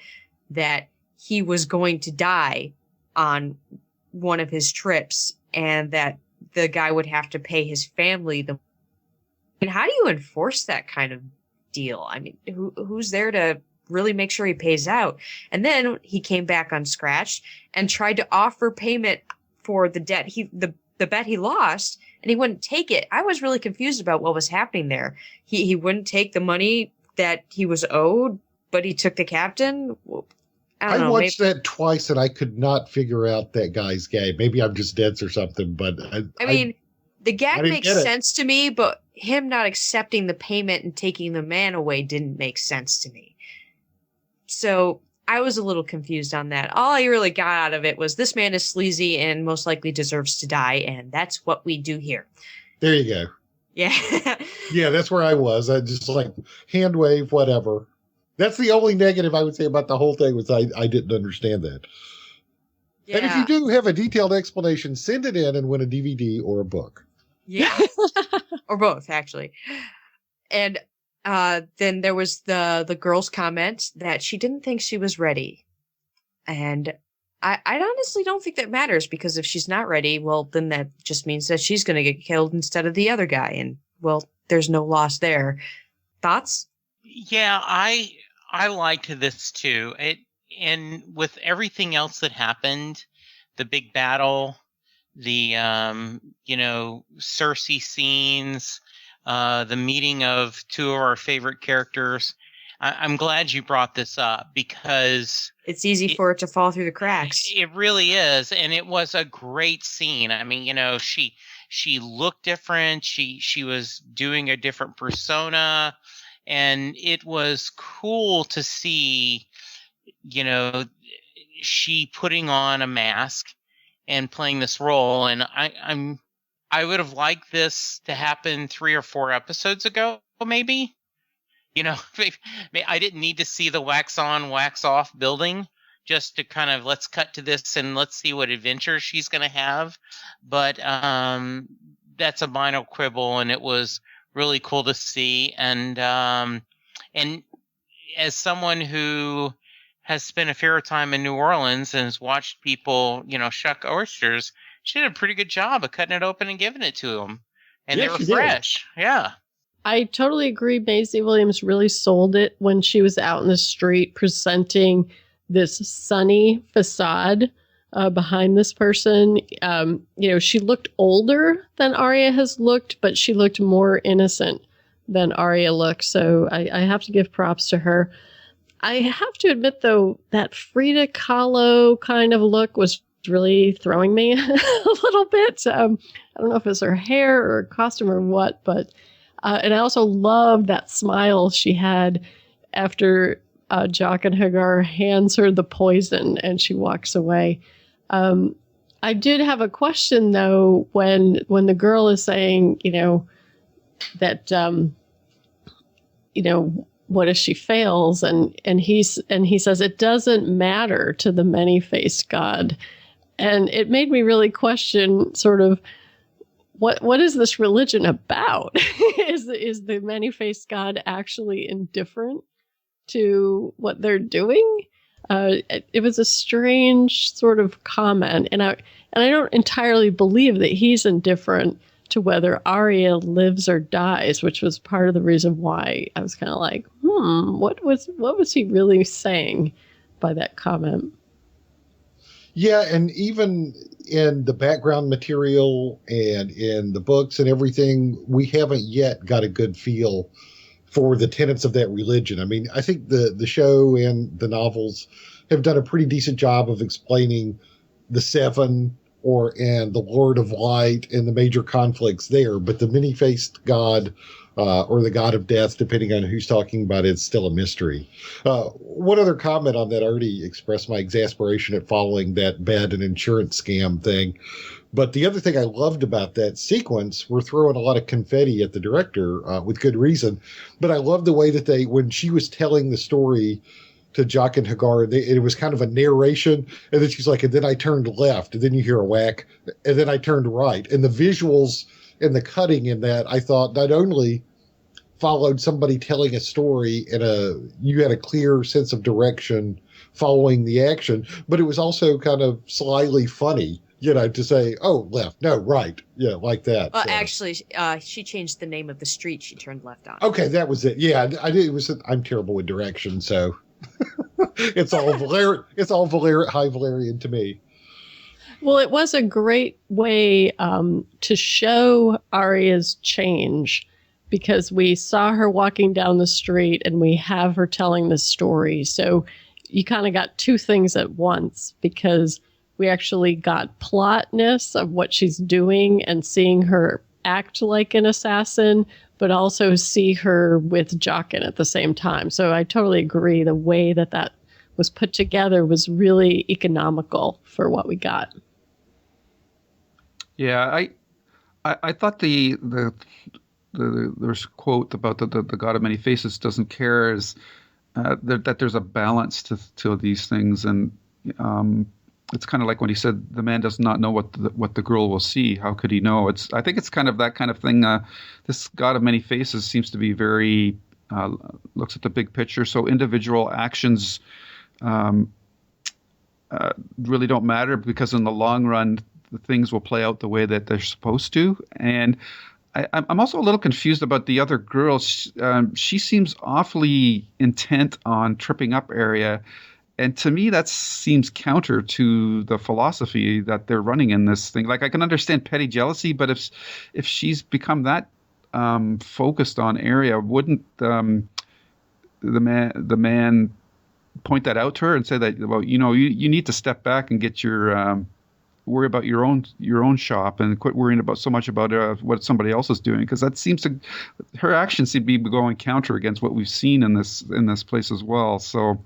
that he was going to die on one of his trips, and that the guy would have to pay his family and how do you enforce that kind of deal? I mean, who's there to really make sure he pays out? And then he came back unscratched and tried to offer payment for the debt the bet he lost, and he wouldn't take it. I was really confused about what was happening there. He wouldn't take the money that he was owed, but he took the captain. I don't know. I watched that twice and I could not figure out that guy's game. Maybe I'm just dense or something, but I mean, the gag makes sense to me, but him not accepting the payment and taking the man away didn't make sense to me. So I was a little confused on that. All I really got out of it was this man is sleazy and most likely deserves to die, and that's what we do here. There you go. Yeah. Yeah, that's where I was. I just hand wave, whatever. That's the only negative I would say about the whole thing was I didn't understand that. Yeah. And if you do have a detailed explanation, send it in and win a DVD or a book. Yeah. Or both, actually. And then there was the girl's comment that she didn't think she was ready. And I honestly don't think that matters, because if she's not ready, well, then that just means that she's going to get killed instead of the other guy. And, well, there's no loss there. Thoughts? Yeah, I liked this too. And with everything else that happened, the big battle, the Cersei scenes, the meeting of two of our favorite characters, I'm glad you brought this up, because it's easy for it to fall through the cracks. It really is, and it was a great scene. I mean, she looked different. She was doing a different persona. And it was cool to see, she putting on a mask and playing this role. And I would have liked this to happen 3 or 4 episodes ago, maybe. I didn't need to see the wax on, wax off building. just to kind of let's cut to this and let's see what adventure she's going to have. But that's a minor quibble, and it was really cool to see. And as someone who has spent a fair time in New Orleans and has watched people, shuck oysters, she did a pretty good job of cutting it open and giving it to them. And Yeah, they were she did. fresh. Yeah. I totally agree. Maisie Williams really sold it when she was out in the street presenting this sunny facade behind this person. She looked older than Arya has looked, but she looked more innocent than Arya looked. So I have to give props to her. I have to admit, though, that Frida Kahlo kind of look was really throwing me a little bit. I don't know if it's her hair or costume or what, but and I also loved that smile she had after Jock and Hagar hands her the poison and she walks away. I did have a question, though, when the girl is saying, that what if she fails, and he says it doesn't matter to the many-faced God, and it made me really question sort of what is this religion about? is the many-faced God actually indifferent to what they're doing? It was a strange sort of comment, and I don't entirely believe that he's indifferent to whether Arya lives or dies, which was part of the reason why I was kind of like, what was he really saying by that comment? Yeah, and even in the background material and in the books and everything, we haven't yet got a good feel for the tenets of that religion. I mean, I think the show and the novels have done a pretty decent job of explaining the Seven and the Lord of Light and the major conflicts there, but the many-faced God or the God of Death, depending on who's talking about it, it's still a mystery. One other comment on that, I already expressed my exasperation at following that bed and insurance scam thing. But the other thing I loved about that sequence, we're throwing a lot of confetti at the director with good reason, but I love the way that when she was telling the story to Jock and Hagar, it was kind of a narration, and then she's like, and then I turned left, and then you hear a whack, and then I turned right. And the visuals and the cutting in that, I thought, not only followed somebody telling a story you had a clear sense of direction following the action, but it was also kind of slyly funny, to say, oh, left, no, right, like that. Well, so. actually, she changed the name of the street she turned left on. Okay, that was it. Yeah, I did. I'm terrible with direction, so it's all high Valerian to me. Well, it was a great way to show Arya's change, because we saw her walking down the street and we have her telling the story. So you kind of got two things at once, because we actually got plotness of what she's doing and seeing her act like an assassin, but also see her with Jockin at the same time. So I totally agree. The way that was put together was really economical for what we got. Yeah, I thought there's a quote about the God of many faces doesn't care that there's a balance to these things, and it's kind of like when he said the man does not know what the girl will see. How could he know? I think it's kind of that kind of thing. This God of many faces seems to be very looks at the big picture. So individual actions really don't matter, because in the long run, the things will play out the way that they're supposed to. And I'm also a little confused about the other girl. She seems awfully intent on tripping up Arya. And to me, that seems counter to the philosophy that they're running in this thing. Like, I can understand petty jealousy, but if she's become that focused on Arya, wouldn't the man point that out to her and say that, well, you need to step back and get your worry about your own shop and quit worrying so much about what somebody else is doing, because that seems to her actions seem to be going counter against what we've seen in this place as well. So.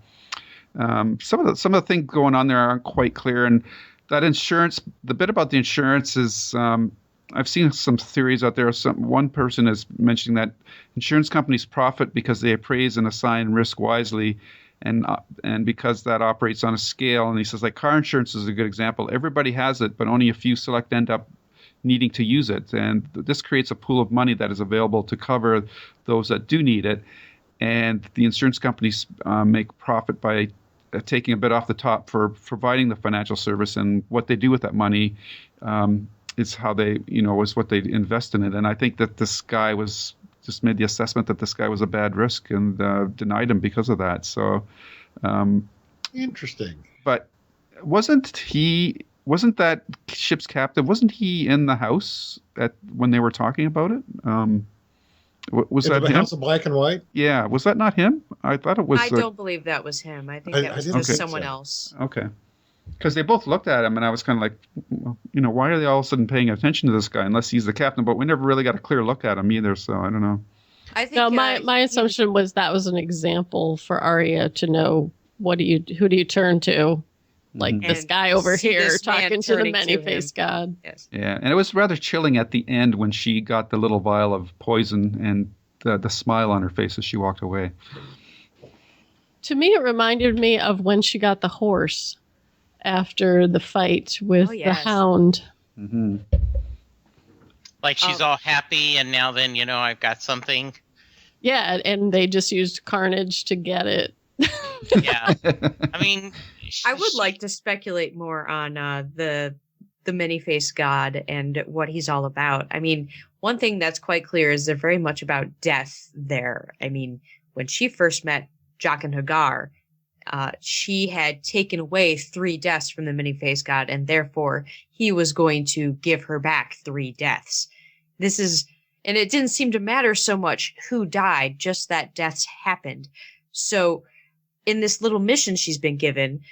Some of the things going on there aren't quite clear, and that insurance. The bit about the insurance is, I've seen some theories out there. One person is mentioning that insurance companies profit because they appraise and assign risk wisely, and because that operates on a scale, and he says like car insurance is a good example. Everybody has it, but only a few select end up needing to use it, and this creates a pool of money that is available to cover those that do need it. And the insurance companies make profit by taking a bit off the top for providing the financial service, and what they do with that money is how they, is what they invest in it. And I think that this guy was just made the assessment that this guy was a bad risk and denied him because of that. So interesting. But wasn't that ship's captain? Wasn't he in the house when they were talking about it? Was that the him? House of Black and White? Yeah, was that not him? I thought it was. I don't believe that was him. I think that was just someone else. Okay. Because they both looked at him, and I was kind of like, why are they all of a sudden paying attention to this guy unless he's the captain? But we never really got a clear look at him either, so I don't know. I think no, my assumption was that was an example for Arya to know who do you turn to, like this guy over here talking to the many-faced god. Yes. Yeah, and it was rather chilling at the end when she got the little vial of poison and the smile on her face as she walked away. To me, it reminded me of when she got the horse after the fight with the hound. Mm-hmm. Like she's all happy, and now then, I've got something. Yeah, and they just used carnage to get it. Yeah. I mean, I would like to speculate more on the many-faced god and what he's all about. I mean, one thing that's quite clear is they're very much about death there. I mean, when she first met Jaqen H'ghar, she had taken away 3 deaths from the many-faced god, and therefore he was going to give her back 3 deaths. And it didn't seem to matter so much who died, just that deaths happened. So in this little mission she's been given,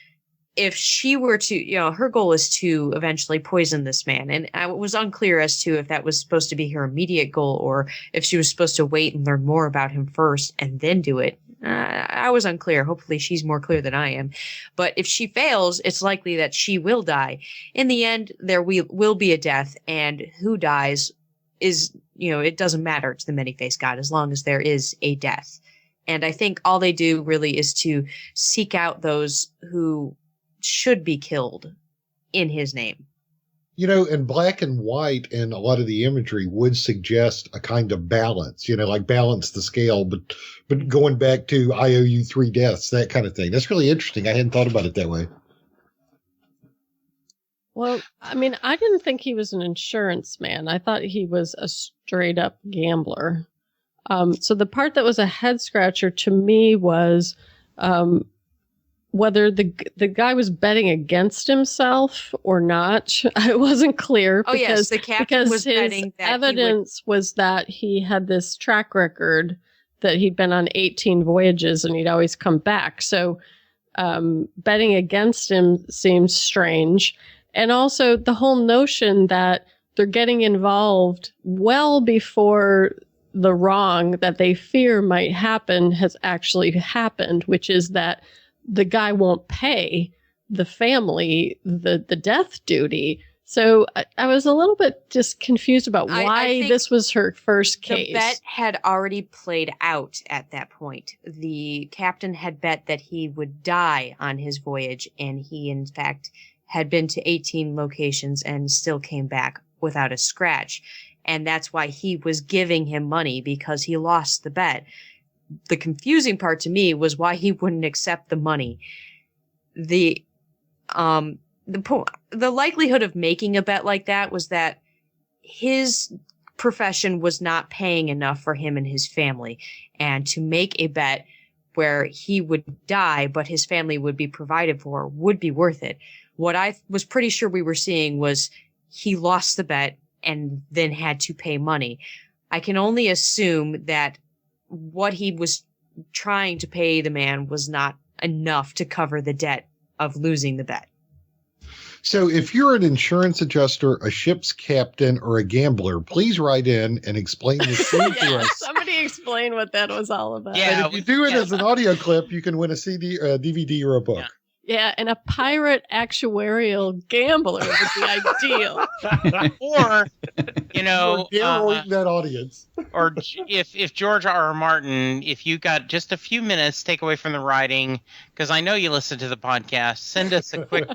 if she were to, her goal is to eventually poison this man. And I was unclear as to if that was supposed to be her immediate goal or if she was supposed to wait and learn more about him first and then do it. I was unclear. Hopefully she's more clear than I am. But if she fails, it's likely that she will die. In the end, there will be a death, and who dies is, it doesn't matter to the many-faced god as long as there is a death. And I think all they do really is to seek out those who should be killed in his name. And Black and White and a lot of the imagery would suggest a kind of balance, like balance the scale, but going back to I owe you 3 deaths, that kind of thing. That's really interesting. I hadn't thought about it that way. Well, I mean, I didn't think he was an insurance man. I thought he was a straight up gambler. So the part that was a head scratcher to me was whether the guy was betting against himself or not. It wasn't clear. Oh, yes, the captain was betting that evidence was that he had this track record that he'd been on 18 voyages and he'd always come back. So betting against him seems strange. And also the whole notion that they're getting involved well before the wrong that they fear might happen has actually happened, which is that the guy won't pay the family the death duty. So I was a little bit just confused about why this was her first case. The bet had already played out at that point. The captain had bet that he would die on his voyage, and he, in fact, had been to 18 locations and still came back without a scratch. And that's why he was giving him money, because he lost the bet. The confusing part to me was why he wouldn't accept the money. The likelihood of making a bet like that was that his profession was not paying enough for him and his family. And to make a bet where he would die, but his family would be provided for, would be worth it. What I was pretty sure we were seeing was he lost the bet and then had to pay money. I can only assume that what he was trying to pay the man was not enough to cover the debt of losing the bet. So if you're an insurance adjuster, a ship's captain, or a gambler, please write in and explain the scene to us. Somebody explain what that was all about. Yeah, and if you do it as an audio clip, you can win a CD, a DVD, or a book. Yeah, and a pirate actuarial gambler would be ideal. Or, you know, We're narrowing that audience. or if George R. R. Martin, if you got just a few minutes, take away from the writing, because I know you listen to the podcast, send us a quick,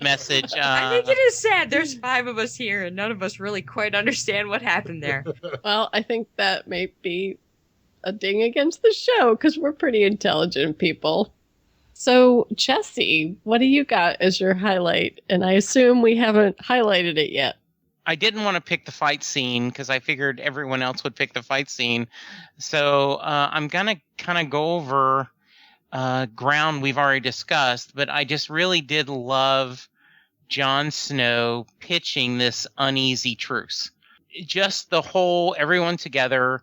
message. I think it is sad. There's 5 of us here, and none of us really quite understand what happened there. Well, I think that may be a ding against the show because we're pretty intelligent people. So, Jesse, what do you got as your highlight? And I assume we haven't highlighted it yet. I didn't want to pick the fight scene because I figured everyone else would pick the fight scene. So I'm going to kind of go over ground we've already discussed, but I just really did love Jon Snow pitching this uneasy truce. Just the whole, everyone together,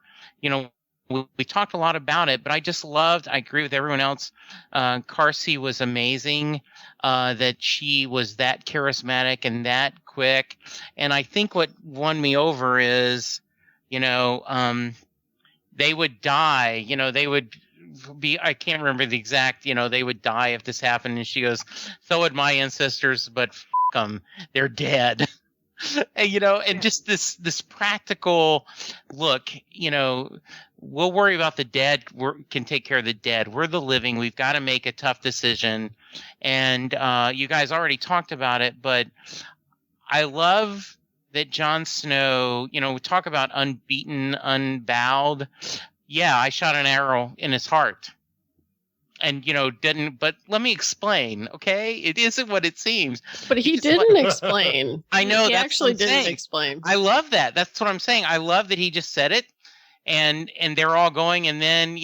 we talked a lot about it, but I agree with everyone else. Carsey was amazing, that she was that charismatic and that quick. And I think what won me over is, they would die, they would be, I can't remember the exact, they would die if this happened. And she goes, so would my ancestors, but f them, they're dead. And just this practical look, we'll worry about the dead. We can take care of the dead. We're the living. We've got to make a tough decision. And you guys already talked about it, but I love that Jon Snow, we talk about unbeaten, unbowed. Yeah, I shot an arrow in his heart. And, didn't, but let me explain, okay? It isn't what it seems. But he didn't explain. I know. He actually didn't explain. I love that. That's what I'm saying. I love that he just said it and they're all going. And then,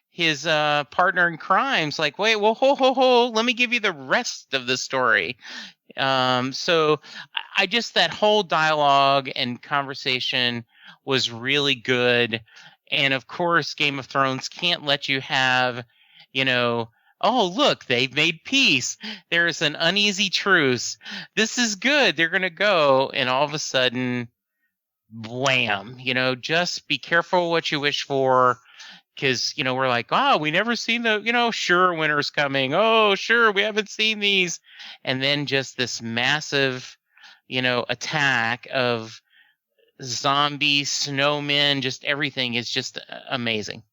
his partner in crime's like, wait, well, ho, let me give you the rest of the story. So I just, that whole dialogue and conversation was really good. And of course, Game of Thrones can't let you have, oh, look, they've made peace. There's an uneasy truce. This is good. They're going to go. And all of a sudden, wham, just be careful what you wish for. Because, we're like, oh, we never seen the, sure, winter's coming. Oh, sure, we haven't seen these. And then just this massive, attack of zombies, snowmen, just everything is just amazing.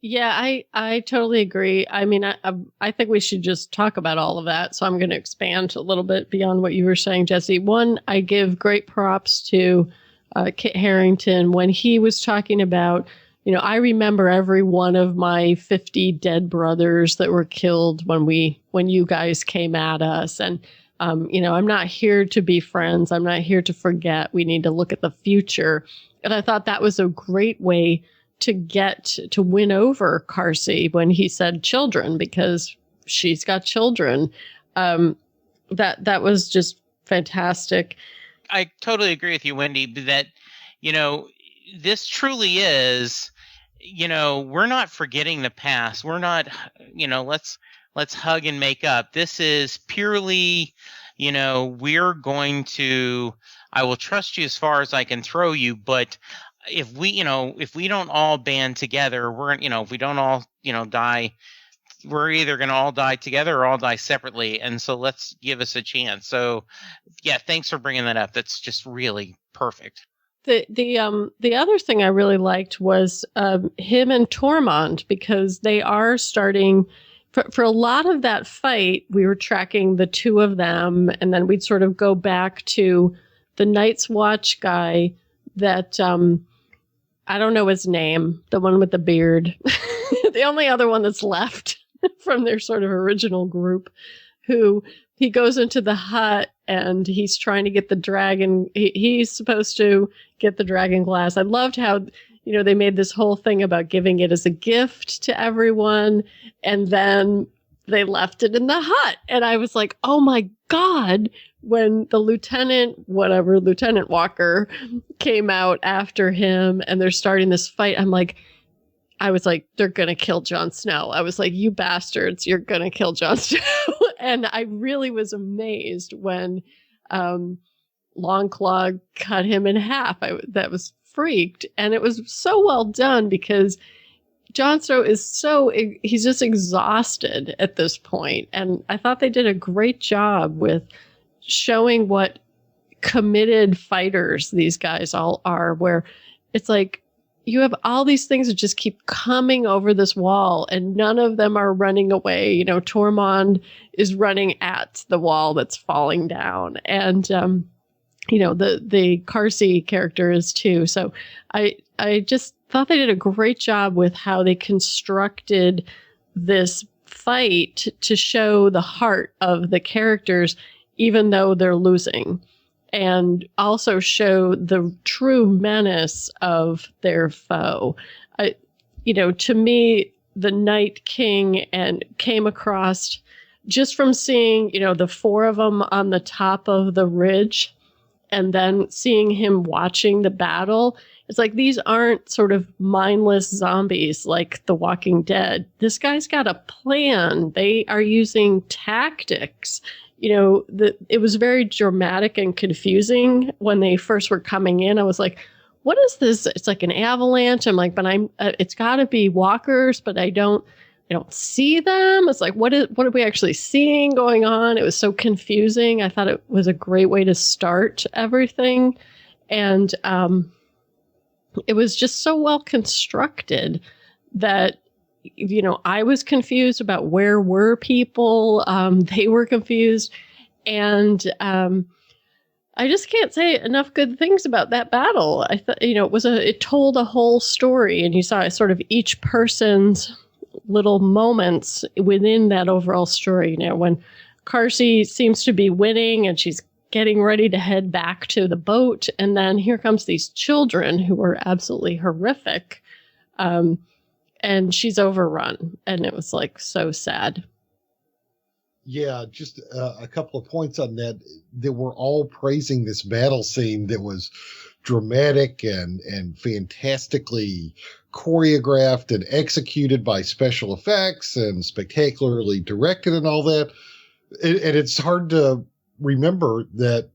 Yeah, I totally agree. I mean, I think we should just talk about all of that. So I'm going to expand a little bit beyond what you were saying, Jesse. One, I give great props to Kit Harington when he was talking about, I remember every one of my 50 dead brothers that were killed when you guys came at us. And, I'm not here to be friends. I'm not here to forget. We need to look at the future. And I thought that was a great way to win over Carsey when he said children, because she's got children. That was just fantastic. I totally agree with you, Wendy, that, this truly is, we're not forgetting the past. We're not, let's hug and make up. This is purely, we're going to, I will trust you as far as I can throw you, but if we don't all band together, if we don't all, die, we're either going to all die together or all die separately. And so let's give us a chance. So yeah, thanks for bringing that up. That's just really perfect. The other thing I really liked was him and Tormund, because they are starting for a lot of that fight. We were tracking the two of them, and then we'd sort of go back to the Night's Watch guy that I don't know his name, the one with the beard, the only other one that's left from their sort of original group, who he goes into the hut and he's trying to get the dragon. He's supposed to get the dragon glass. I loved how, they made this whole thing about giving it as a gift to everyone. And then they left it in the hut. And I was like, oh my God, when the Lieutenant Walker came out after him and they're starting this fight, I was like, they're going to kill Jon Snow. I was like, you bastards, you're going to kill Jon Snow. And I really was amazed when Longclaw cut him in half. That was freaked. And it was so well done because Jon Snow is he's just exhausted at this point. And I thought they did a great job with showing what committed fighters these guys all are, where it's like you have all these things that just keep coming over this wall and none of them are running away. You know, Tormund is running at the wall that's falling down. And, you know, the Carsey character is too. So I just thought they did a great job with how they constructed this fight to show the heart of the characters, even though they're losing, and also show the true menace of their foe. You know, to me, the Night King and came across just from seeing, you know, the four of them on the top of the ridge and then seeing him watching the battle. It's like these aren't sort of mindless zombies like The Walking Dead. This guy's got a plan. They are using tactics. You know, it was very dramatic and confusing when they first were coming in. I was like, what is this? It's like an avalanche. I'm like, but it's got to be walkers, but I don't see them. It's like, what are we actually seeing going on? It was so confusing. I thought it was a great way to start everything. And, it was just so well constructed that, you know, I was confused about where were people. They were confused. And I just can't say enough good things about that battle. I thought, you know, it told a whole story, and you saw sort of each person's little moments within that overall story. You know, when Carsey seems to be winning and she's getting ready to head back to the boat. And then here comes these children who are absolutely horrific. And she's overrun. And it was like so sad. Yeah, just a couple of points on that. They were all praising this battle scene that was dramatic and fantastically choreographed and executed by special effects and spectacularly directed and all that. And it's hard to remember that,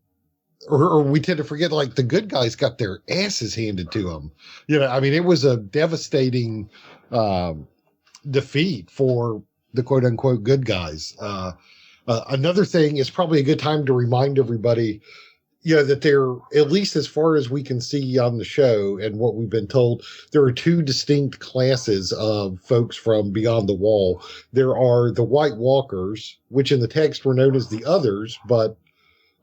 or we tend to forget, like, the good guys got their asses handed to them. You know, I mean, it was a devastating defeat for the quote unquote good guys. Another thing is probably a good time to remind everybody, you know, that there, at least as far as we can see on the show and what we've been told, there are two distinct classes of folks from Beyond the Wall. There are the White Walkers, which in the text were known as the Others, but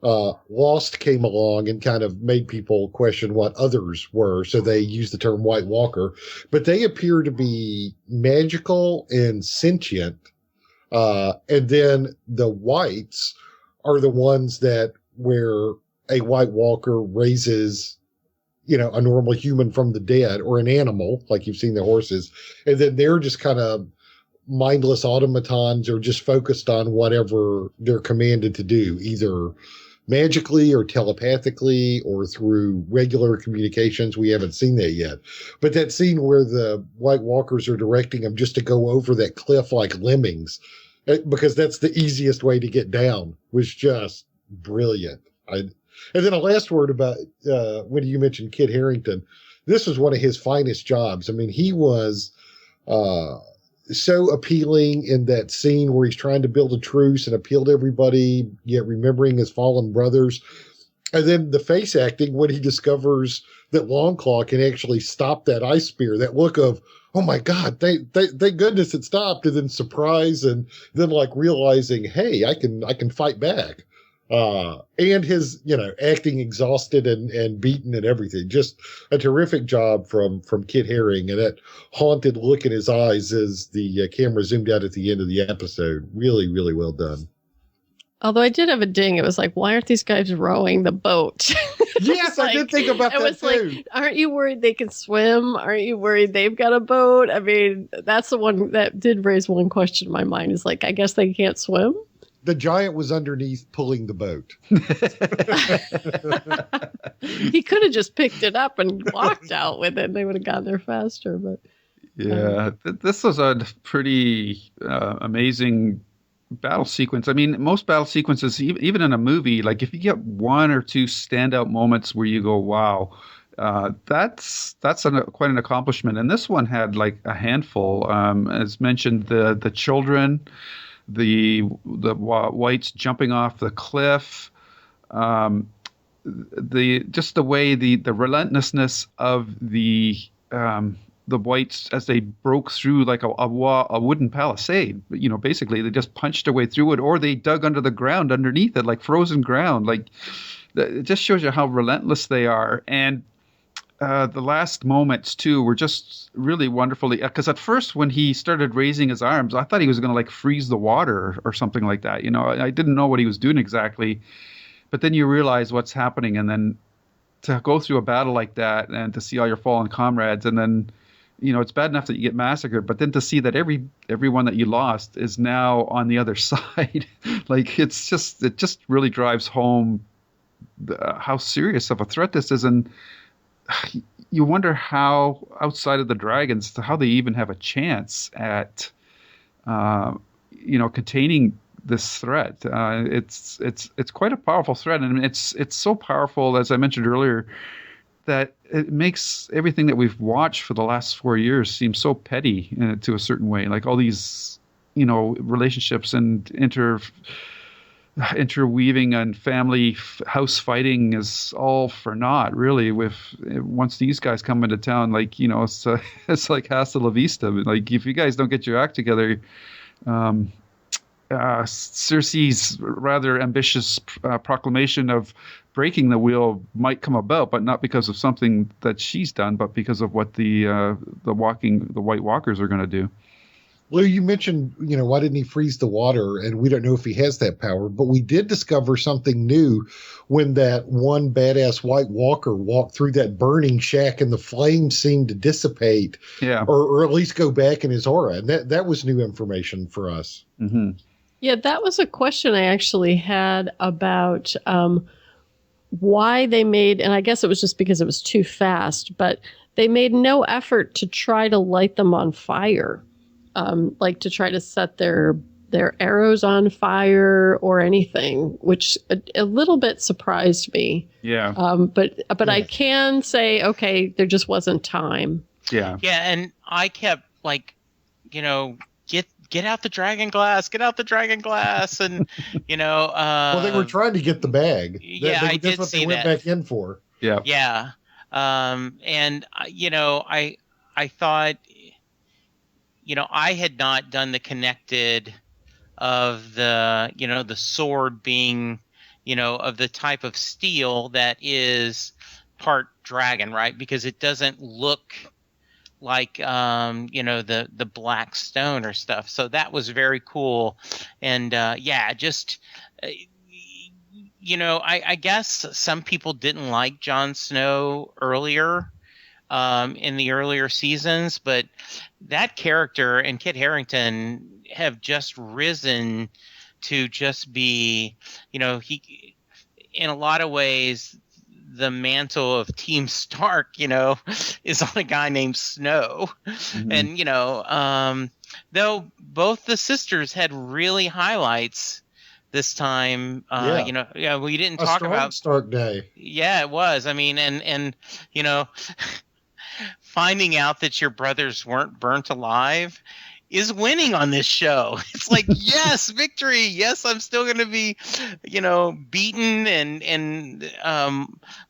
Lost came along and kind of made people question what others were. So they used the term White Walker, but they appear to be magical and sentient. And then the whites are the ones that where a White Walker raises, you know, a normal human from the dead, or an animal, like you've seen the horses. And then they're just kind of mindless automatons, or just focused on whatever they're commanded to do, either magically or telepathically or through regular communications. We haven't seen that yet. But that scene where the White Walkers are directing them just to go over that cliff like lemmings, because that's the easiest way to get down, was just brilliant. And then a last word about when you mentioned Kit Harington. This was one of his finest jobs. I mean, he was so appealing in that scene where he's trying to build a truce and appeal to everybody, yet remembering his fallen brothers. And then the face acting when he discovers that Longclaw can actually stop that ice spear, that look of, oh my God, thank goodness it stopped. And then surprise, and then like realizing, hey, I can fight back. And his, you know, acting exhausted and beaten and everything. Just a terrific job from Kit Haring, and that haunted look in his eyes as the camera zoomed out at the end of the episode. Really, really well done. Although I did have a ding. It was like, why aren't these guys rowing the boat? Yes, I did think about that too. Like, aren't you worried they can swim? Aren't you worried they've got a boat? I mean, that's the one that did raise one question in my mind, is like, I guess they can't swim? The giant was underneath pulling the boat. He could have just picked it up and walked out with it. They would have gotten there faster. But yeah, this was a pretty amazing battle sequence. I mean, most battle sequences, even in a movie, like if you get one or two standout moments where you go, wow, That's quite an accomplishment. And this one had like a handful. As mentioned, the children, the whites jumping off the cliff, the way the relentlessness of the whites as they broke through like a wooden palisade. Basically they just punched their way through it, or they dug under the ground underneath it, like frozen ground. Like it just shows you how relentless they are. And the last moments too were just really wonderfully, because at first when he started raising his arms, I thought he was going to like freeze the water or something like that. I didn't know what he was doing exactly, but then you realize what's happening, and then to go through a battle like that and to see all your fallen comrades, and then it's bad enough that you get massacred, but then to see that everyone that you lost is now on the other side, like it just really drives home how serious of a threat this is. And you wonder how, outside of the dragons, how they even have a chance at containing this threat. It's quite a powerful threat, and it's so powerful, as I mentioned earlier, that it makes everything that we've watched for the last 4 years seem so petty to a certain way. Like all these relationships and interweaving and family house fighting is all for naught, really. Once these guys come into town, like it's like hasta la vista. Like if you guys don't get your act together, Cersei's rather ambitious proclamation of breaking the wheel might come about, but not because of something that she's done, but because of what the White Walkers are going to do. Well, you mentioned, why didn't he freeze the water? And we don't know if he has that power, but we did discover something new when that one badass White Walker walked through that burning shack and the flames seemed to dissipate, or at least go back in his aura. And that was new information for us. Mm-hmm. Yeah, that was a question I actually had about why they made, and I guess it was just because it was too fast, but they made no effort to try to light them on fire. Like to try to set their arrows on fire or anything, which a little bit surprised me. Yeah. But I can say, okay, there just wasn't time. Yeah. Yeah, and I kept like, get out the dragon glass, and well, they were trying to get the bag. I did what see they went that. back in for. Yeah. Yeah. And I thought, I had not done the connected of the sword being, of the type of steel that is part dragon, right? Because it doesn't look like, the black stone or stuff. So that was very cool. And, I guess some people didn't like Jon Snow earlier. In the earlier seasons, but that character and Kit Harington have just risen to just be, he, in a lot of ways, the mantle of Team Stark, is on a guy named Snow. Mm-hmm. And, though both the sisters had really highlights this time, we didn't talk about Stark Day. Yeah, it was. I mean, and finding out that your brothers weren't burnt alive is winning on this show. It's like, yes, victory. Yes, I'm still going to be, beaten and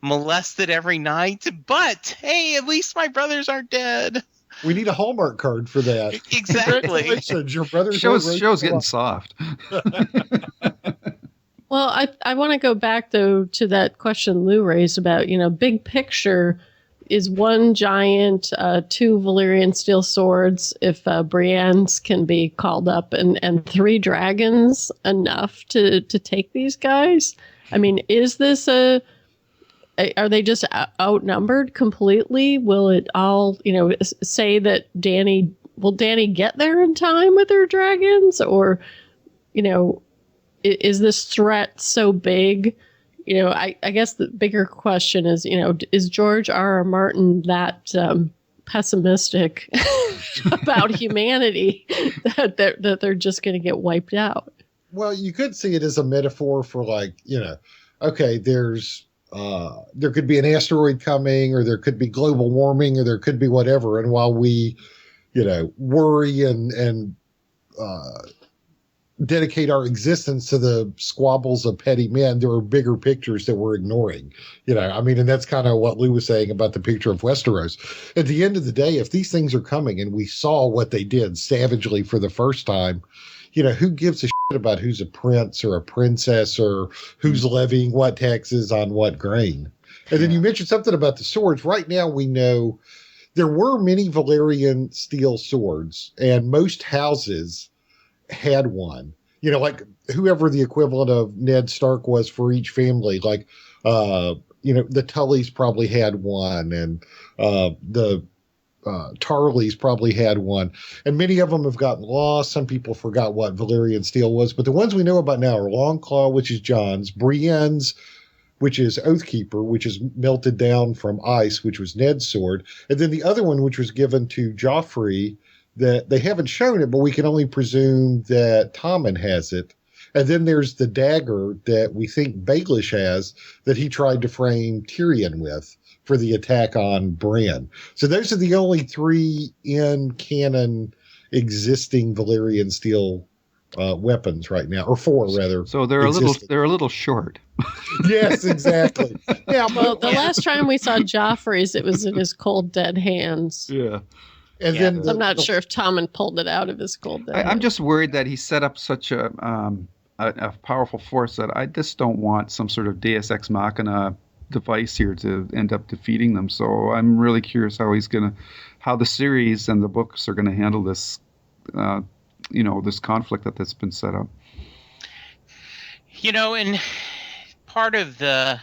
molested every night. But hey, at least my brothers aren't dead. We need a Hallmark card for that. Exactly. Your brothers show's getting soft. Well, I want to go back though to that question Lou raised about, big picture. Is one giant, 2 Valyrian steel swords, if Brienne's can be called up, and 3 dragons enough to take these guys? I mean, is this are they just outnumbered completely? Will it all, say that will Dany get there in time with her dragons? Or, is this threat so big? I guess the bigger question is, is George R.R. Martin that pessimistic about humanity that they're just going to get wiped out? Well, you could see it as a metaphor for okay, there's there could be an asteroid coming, or there could be global warming, or there could be whatever. And while we, worry and dedicate our existence to the squabbles of petty men, there are bigger pictures that we're ignoring. And that's kind of what Lou was saying about the picture of Westeros. At the end of the day, if these things are coming and we saw what they did savagely for the first time, who gives a shit about who's a prince or a princess or who's levying what taxes on what grain? And then you mentioned something about the swords. Right now, we know there were many Valyrian steel swords, and most houses had one. Like whoever the equivalent of Ned Stark was for each family. Like, the Tullys probably had one, and the Tarleys probably had one, and many of them have gotten lost. Some people forgot what Valyrian steel was, but the ones we know about now are Longclaw, which is Jon's, Brienne's, which is Oathkeeper, which is melted down from ice, which was Ned's sword, and then the other one, which was given to Joffrey, that they haven't shown it, but we can only presume that Tommen has it. And then there's the dagger that we think Baelish has that he tried to frame Tyrion with for the attack on Bran. So those are the only 3 in canon existing Valyrian steel weapons right now, or 4 rather. So they're a little short. Yes, exactly. Yeah, well, the last time we saw Joffrey's, it was in his cold dead hands. Yeah. And then I'm not sure if Tommen pulled it out of his cold dead. I'm just worried that he set up such a powerful force that I just don't want some sort of Deus Ex Machina device here to end up defeating them. So I'm really curious how the series and the books are gonna handle this, this conflict that's been set up. And part of the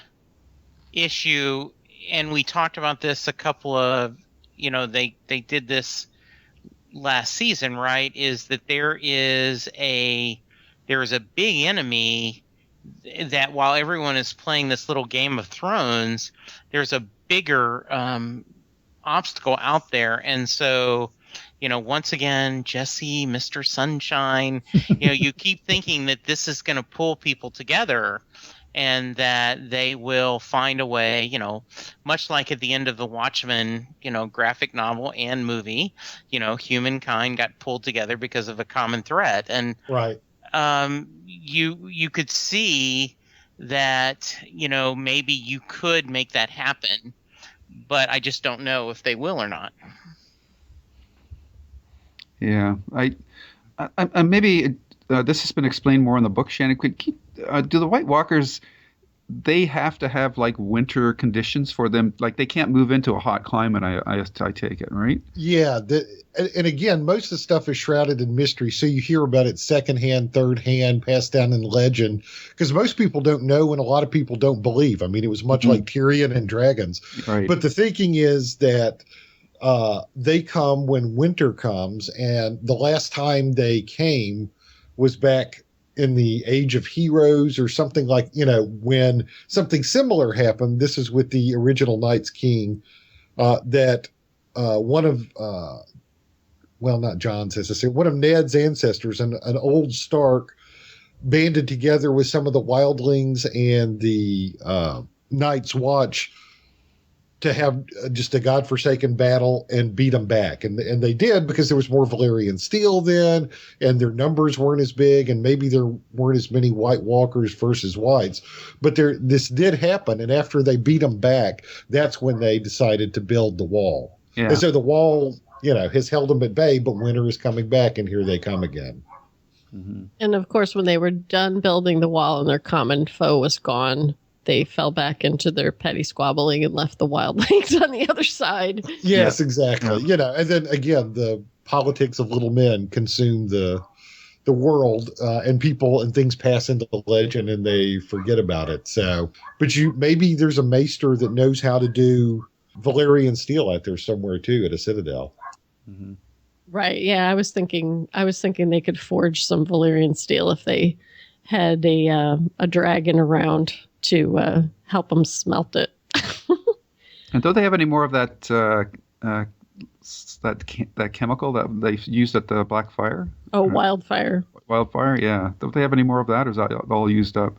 issue, and we talked about this a couple of, they did this last season, right? Is that there is a big enemy that while everyone is playing this little Game of Thrones, there's a bigger obstacle out there. And so, once again, Jesse, Mr. Sunshine, you keep thinking that this is going to pull people together and that they will find a way, much like at the end of the Watchmen, graphic novel and movie, humankind got pulled together because of a common threat. And right. You could see that, maybe you could make that happen, but I just don't know if they will or not. Yeah, I maybe this has been explained more in the book. Shannon, do the White Walkers? They have to have like winter conditions for them. Like they can't move into a hot climate. I take it, right? Yeah, and again, most of the stuff is shrouded in mystery. So you hear about it secondhand, third hand, passed down in legend, because most people don't know, and a lot of people don't believe. I mean, it was much like Tyrion and dragons. Right. But the thinking is that they come when winter comes, and the last time they came was back in the Age of Heroes or something like, when something similar happened. This is with the original Night's King, that one of, not John's, as I said, one of Ned's ancestors, an old Stark, banded together with some of the wildlings and the Night's Watch to have just a godforsaken battle and beat them back. And they did, because there was more Valyrian steel then, and their numbers weren't as big, and maybe there weren't as many White Walkers versus Whites. But this did happen, and after they beat them back, that's when they decided to build the wall. Yeah. And so the wall, has held them at bay, but winter is coming back, and here they come again. Mm-hmm. And of course, when they were done building the wall and their common foe was gone, they fell back into their petty squabbling and left the wildlings on the other side. Yes, exactly. And then again, the politics of little men consume the world, and people and things pass into the legend and they forget about it. So, but maybe there's a maester that knows how to do Valyrian steel out there somewhere too at a citadel. Mm-hmm. Right. Yeah. I was thinking they could forge some Valyrian steel if they had a dragon around to help them smelt it. And don't they have any more of that that chemical that they used at the Black Fire? Oh, wildfire. Wildfire, yeah. Don't they have any more of that, or is that all used up?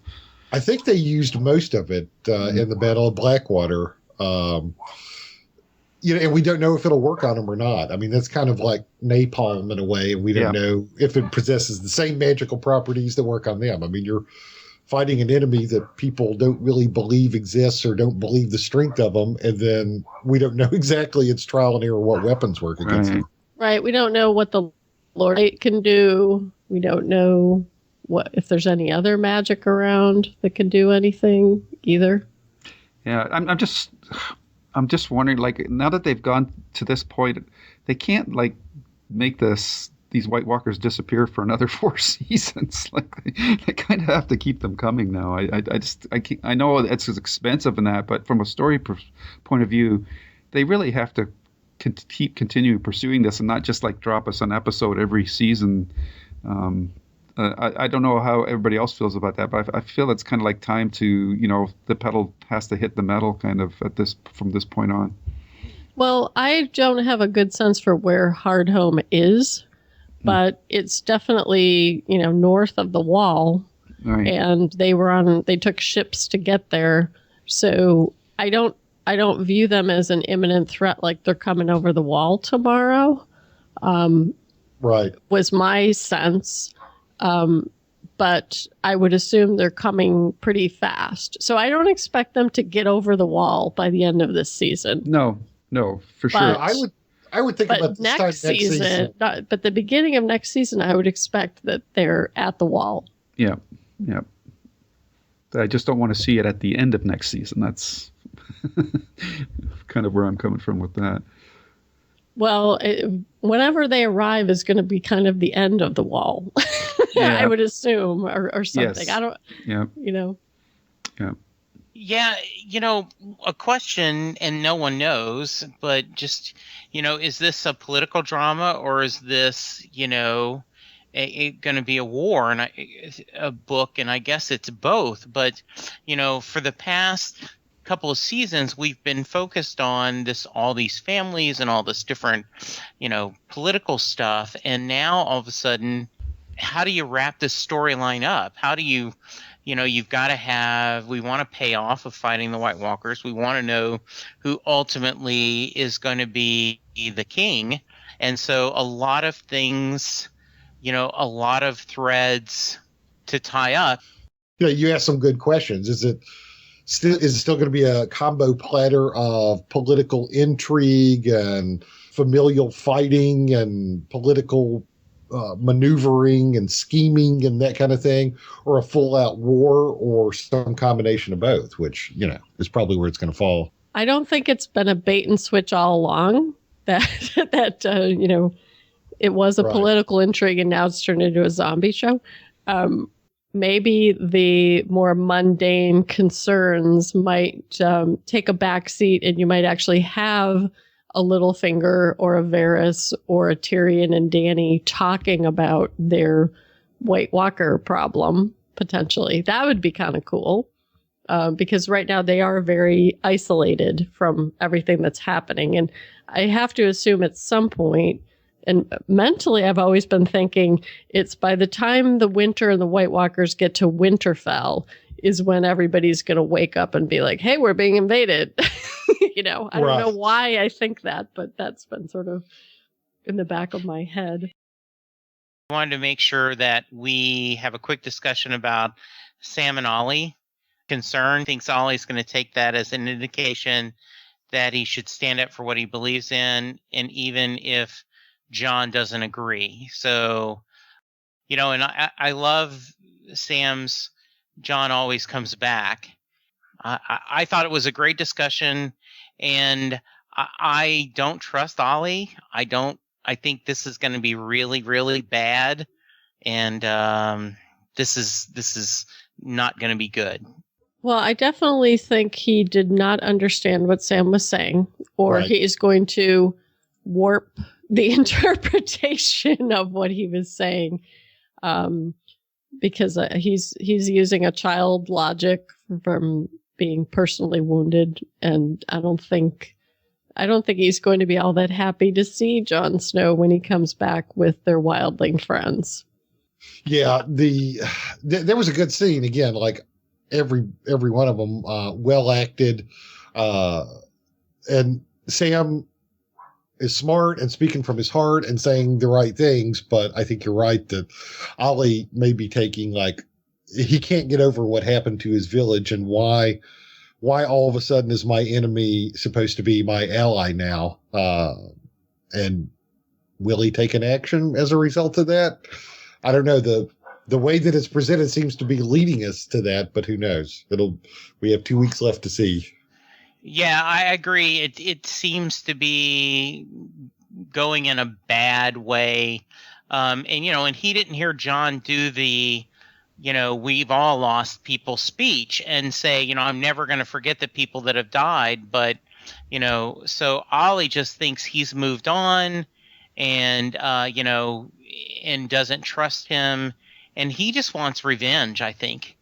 I think they used most of it in the Battle of Blackwater. And we don't know if it'll work on them or not. I mean, that's kind of like napalm in a way, and we don't know if it possesses the same magical properties that work on them. I mean, you're fighting an enemy that people don't really believe exists or don't believe the strength of them, and then we don't know exactly its trial and error what weapons work against them. Right. We don't know what the Lord Eight can do. We don't know if there's any other magic around that can do anything either. Yeah, I'm just wondering, like, now that they've gone to this point, they can't like make these White Walkers disappear for another 4 seasons. Like they kind of have to keep them coming now. I know it's expensive and that, but from a story point of view, they really have to keep continuing pursuing this and not just like drop us an episode every season. I don't know how everybody else feels about that, but I feel it's kind of like time to, the pedal has to hit the metal kind of from this point on. Well, I don't have a good sense for where Hardhome is, but it's definitely, north of the wall. Right. And they took ships to get there. So I don't view them as an imminent threat, like they're coming over the wall tomorrow. Right. Was my sense. But I would assume they're coming pretty fast. So I don't expect them to get over the wall by the end of this season. No, for sure. I would think about this next season. But the beginning of next season, I would expect that they're at the wall. Yeah. I just don't want to see it at the end of next season. That's kind of where I'm coming from with that. Well, whenever they arrive is going to be kind of the end of the wall, I would assume, or something. Yes. I don't, Yeah. Yeah. Yeah, a question, and no one knows, but just, is this a political drama or is this, going to be a war and a book? And I guess it's both. But, for the past couple of seasons, we've been focused on all these families and all this different, political stuff. And now all of a sudden, how do you wrap this storyline up? How do you, you've got to we want a payoff of fighting the White Walkers. We want to know who ultimately is going to be the king. And so a lot of things, a lot of threads to tie up. You asked some good questions. Is it still going to be a combo platter of political intrigue and familial fighting and political maneuvering and scheming and that kind of thing, or a full-out war, or some combination of both, which, is probably where it's going to fall? I don't think it's been a bait and switch all along that it was a political intrigue and now it's turned into a zombie show. Maybe the more mundane concerns might take a back seat, and you might actually have a Littlefinger or a Varys or a Tyrion and Dany talking about their White Walker problem, potentially. That would be kind of cool, because right now they are very isolated from everything that's happening. And I have to assume at some point, and mentally I've always been thinking it's by the time the Winter and the White Walkers get to Winterfell is when everybody's going to wake up and be like, hey, we're being invaded. I don't know why I think that, but that's been sort of in the back of my head. I wanted to make sure that we have a quick discussion about Sam and Ollie. Concern thinks Ollie's going to take that as an indication that he should stand up for what he believes in, and even if Jon doesn't agree. So, and I love Sam's Jon always comes back. I thought it was a great discussion, and I don't trust Ollie. I think this is going to be really, really bad, and this is not going to be good. Well, I definitely think he did not understand what Sam was saying, or he is going to warp the interpretation of what he was saying, because he's using a child logic from being personally wounded, and I don't think he's going to be all that happy to see Jon Snow when he comes back with their wildling friends. Yeah, there was a good scene again. Like, every one of them, well acted. And Sam is smart and speaking from his heart and saying the right things. But I think you're right that Ollie may be taking he can't get over what happened to his village and why all of a sudden is my enemy supposed to be my ally now? And will he take an action as a result of that? I don't know. The way that it's presented seems to be leading us to that, but who knows? We have 2 weeks left to see. Yeah, I agree. It seems to be going in a bad way. And he didn't hear John do the, we've all lost people speech and say, I'm never going to forget the people that have died. But, so Ollie just thinks he's moved on and, and doesn't trust him. And he just wants revenge, I think.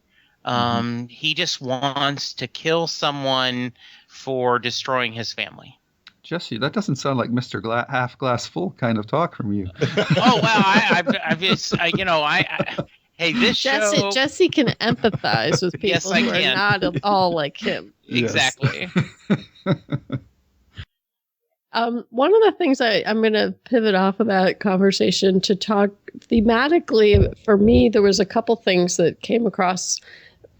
He just wants to kill someone for destroying his family. Jesse, that doesn't sound like Mr. Half Glass Full kind of talk from you. Oh well, hey, this show. Jesse can empathize with people Yes, I who can. are not at all like him. Exactly. One of the things I'm going to pivot off of that conversation to talk thematically. For me, there was a couple things that came across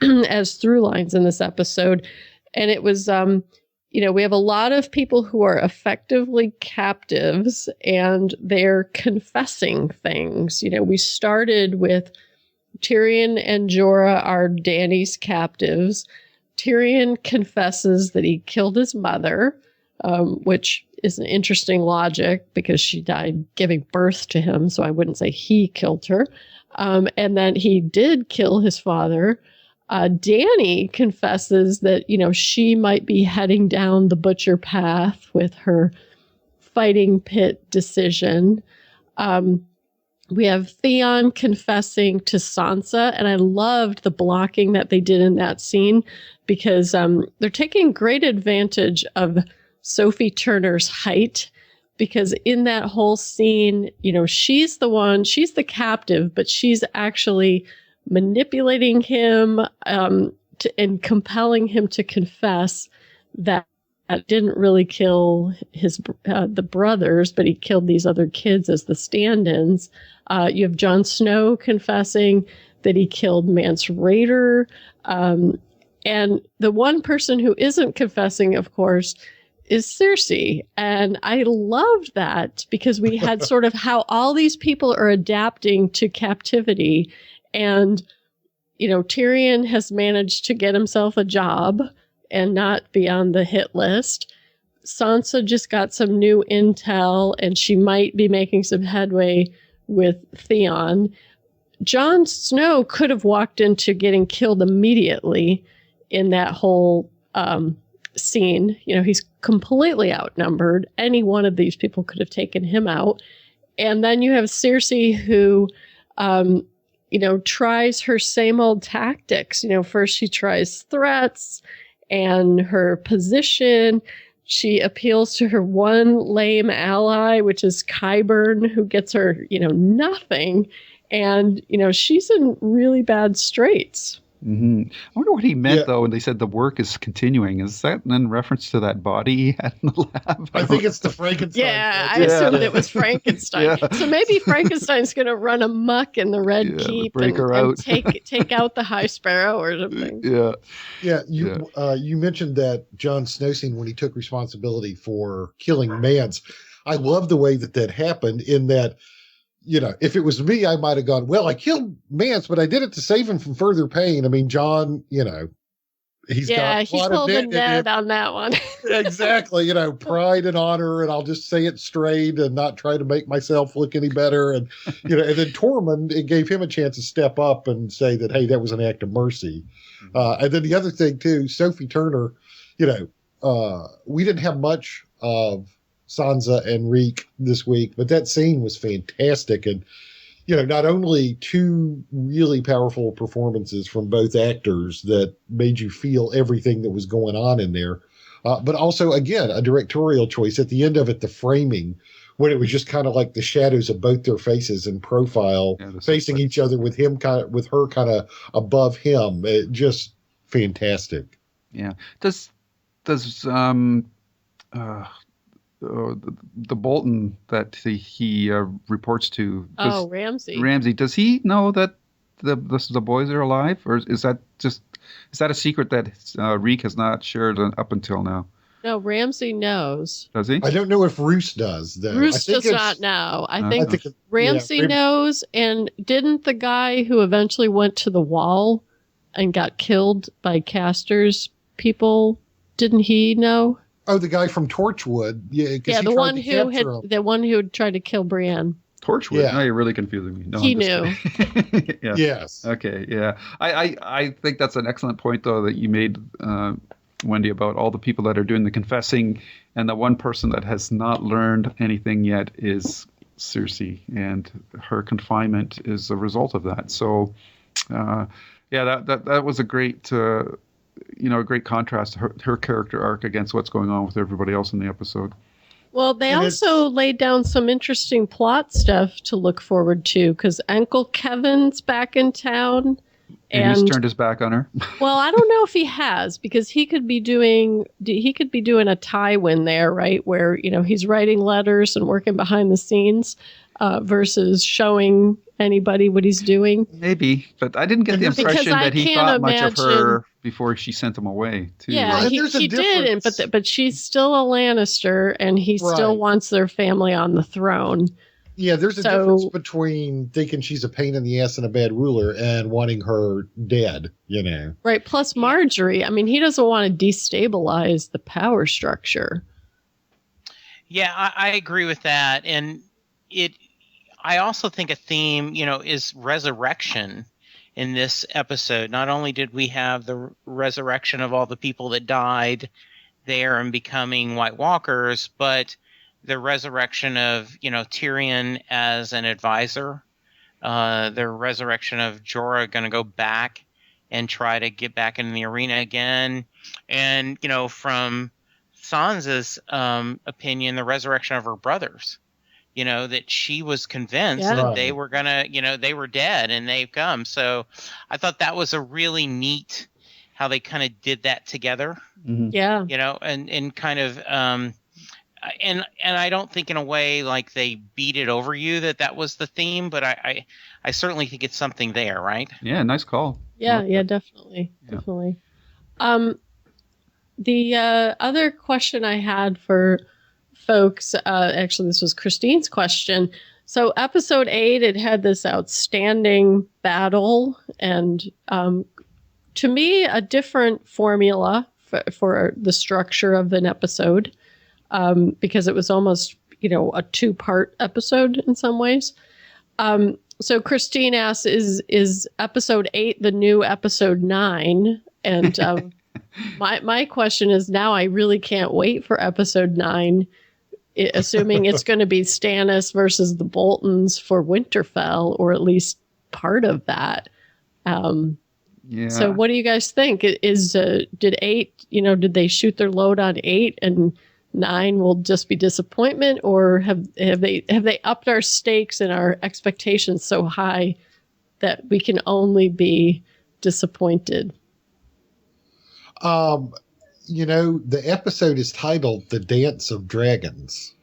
as through lines in this episode. And it was, we have a lot of people who are effectively captives and they're confessing things. We started with Tyrion and Jorah are Dany's captives. Tyrion confesses that he killed his mother, which is an interesting logic because she died giving birth to him. So I wouldn't say he killed her. And then he did kill his father. Dany confesses that, she might be heading down the butcher path with her fighting pit decision. We have Theon confessing to Sansa, and I loved the blocking that they did in that scene because they're taking great advantage of Sophie Turner's height because in that whole scene, she's the captive, but she's actually manipulating him and compelling him to confess that didn't really kill the brothers, but he killed these other kids as the stand-ins. You have Jon Snow confessing that he killed Mance Rayder. And the one person who isn't confessing, of course, is Cersei. And I loved that because we had sort of how all these people are adapting to captivity. And, Tyrion has managed to get himself a job and not be on the hit list. Sansa just got some new intel and she might be making some headway with Theon. Jon Snow could have walked into getting killed immediately in that whole scene. He's completely outnumbered. Any one of these people could have taken him out. And then you have Cersei who tries her same old tactics. First she tries threats and her position. She appeals to her one lame ally, which is Qyburn, who gets her, nothing. And, she's in really bad straits. Mm-hmm. I wonder what he meant, though, when they said the work is continuing. Is that in reference to that body he had in the lab? I think it's the Frankenstein. Yeah, I assumed it was Frankenstein. Yeah. So maybe Frankenstein's going to run amok in the Red Keep and take out the High Sparrow or something. Yeah. You mentioned that Jon Snow scene when he took responsibility for killing Mance. I love the way that happened in that, if it was me, I might have gone, well, I killed Mance, but I did it to save him from further pain. I mean, Jon, he's pulled the net on that one. Exactly. Pride and honor, and I'll just say it straight and not try to make myself look any better. And, and then Tormund, it gave him a chance to step up and say that, hey, that was an act of mercy. And then the other thing too, Sophie Turner, we didn't have much of Sansa and Reek this week, but that scene was fantastic. And, not only two really powerful performances from both actors that made you feel everything that was going on in there, but also, again, a directorial choice at the end of it, the framing, when it was just kind of like the shadows of both their faces in profile facing each other with her kind of above him. It just, fantastic. Yeah. Does the Bolton that he reports to, Ramsey. Ramsey, does he know that the boys are alive, or is that a secret that Reek has not shared up until now? No, Ramsey knows. Does he? I don't know if Roos does, though. Roos does not know. I think Ramsey knows, and didn't the guy who eventually went to the wall and got killed by Castor's people, didn't he know? Oh, the guy from Torchwood. Yeah, the one who had tried to kill Brienne. Torchwood? Yeah. Now you're really confusing me. No, he knew. Yeah. Yes. Okay, yeah. I think that's an excellent point, though, that you made, Wendy, about all the people that are doing the confessing, and the one person that has not learned anything yet is Cersei, and her confinement is a result of that. So, that was a great... a great contrast to her character arc against what's going on with everybody else in the episode. Well, they also laid down some interesting plot stuff to look forward to, because Uncle Kevin's back in town. And he's turned his back on her. Well, I don't know if he has, because he could be doing a tie-win there, right? Where, he's writing letters and working behind the scenes versus showing anybody what he's doing. Maybe, but I didn't get the impression that he thought much of her before she sent him away, too. Yeah, right? he didn't, but she's still a Lannister, and he still wants their family on the throne. Yeah, there's a difference between thinking she's a pain in the ass and a bad ruler and wanting her dead, Right, plus Marjorie. I mean, he doesn't want to destabilize the power structure. Yeah, I agree with that. And I also think a theme, is resurrection in this episode. Not only did we have the resurrection of all the people that died there and becoming White Walkers, but the resurrection of, Tyrion as an advisor, the resurrection of Jorah going to go back and try to get back in the arena again. And, from Sansa's opinion, the resurrection of her brothers, that she was convinced that they were going to, they were dead and they've come. So I thought that was a really neat how they kind of did that together. Mm-hmm. Yeah. And kind of, and I don't think in a way like they beat it over you that was the theme, but I certainly think it's something there, right? Yeah, nice call. Yeah, definitely. Definitely. The other question I had for folks, actually this was Christine's question. So episode 8, it had this outstanding battle, and to me, a different formula for the structure of an episode. Because it was almost, a 2-part episode in some ways. So Christine asks, is episode 8 the new episode 9? And my question is, now I really can't wait for episode 9, assuming it's going to be Stannis versus the Boltons for Winterfell, or at least part of that. So what do you guys think? Did 8, did they shoot their load on 8 and 9 will just be disappointment, or have they upped our stakes and our expectations so high that we can only be disappointed? The episode is titled "The Dance of Dragons."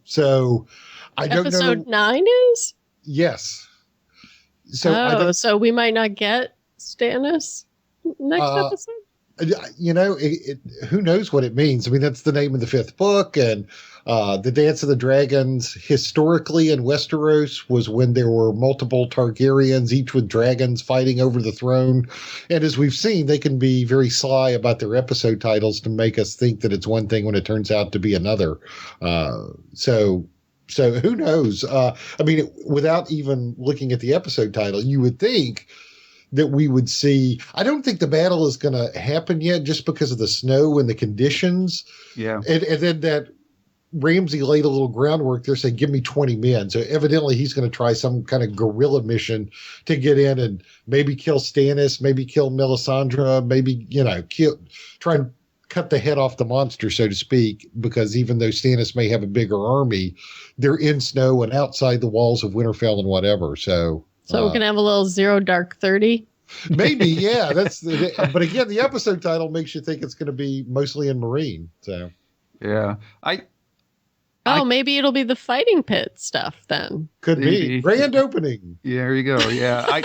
So I don't know. Episode 9 is? Yes. So so we might not get Stannis next episode? Who knows what it means? I mean, that's the name of the 5th book, and the Dance of the Dragons historically in Westeros was when there were multiple Targaryens, each with dragons fighting over the throne. And as we've seen, they can be very sly about their episode titles to make us think that it's one thing when it turns out to be another. So who knows? Without even looking at the episode title, you would think that we would see. I don't think the battle is going to happen yet, just because of the snow and the conditions. Yeah. And then that Ramsey laid a little groundwork there, saying, give me 20 men. So evidently he's going to try some kind of guerrilla mission to get in and maybe kill Stannis, maybe kill Melisandre, maybe, try and cut the head off the monster, so to speak, because even though Stannis may have a bigger army, they're in snow and outside the walls of Winterfell and whatever. So we're going to have a little 0 Dark 30? Maybe, yeah. But again, the episode title makes you think it's going to be mostly in Marine. So Yeah, Maybe it'll be the fighting pit stuff then. could Maybe. be grand opening. Yeah, there you go. Yeah,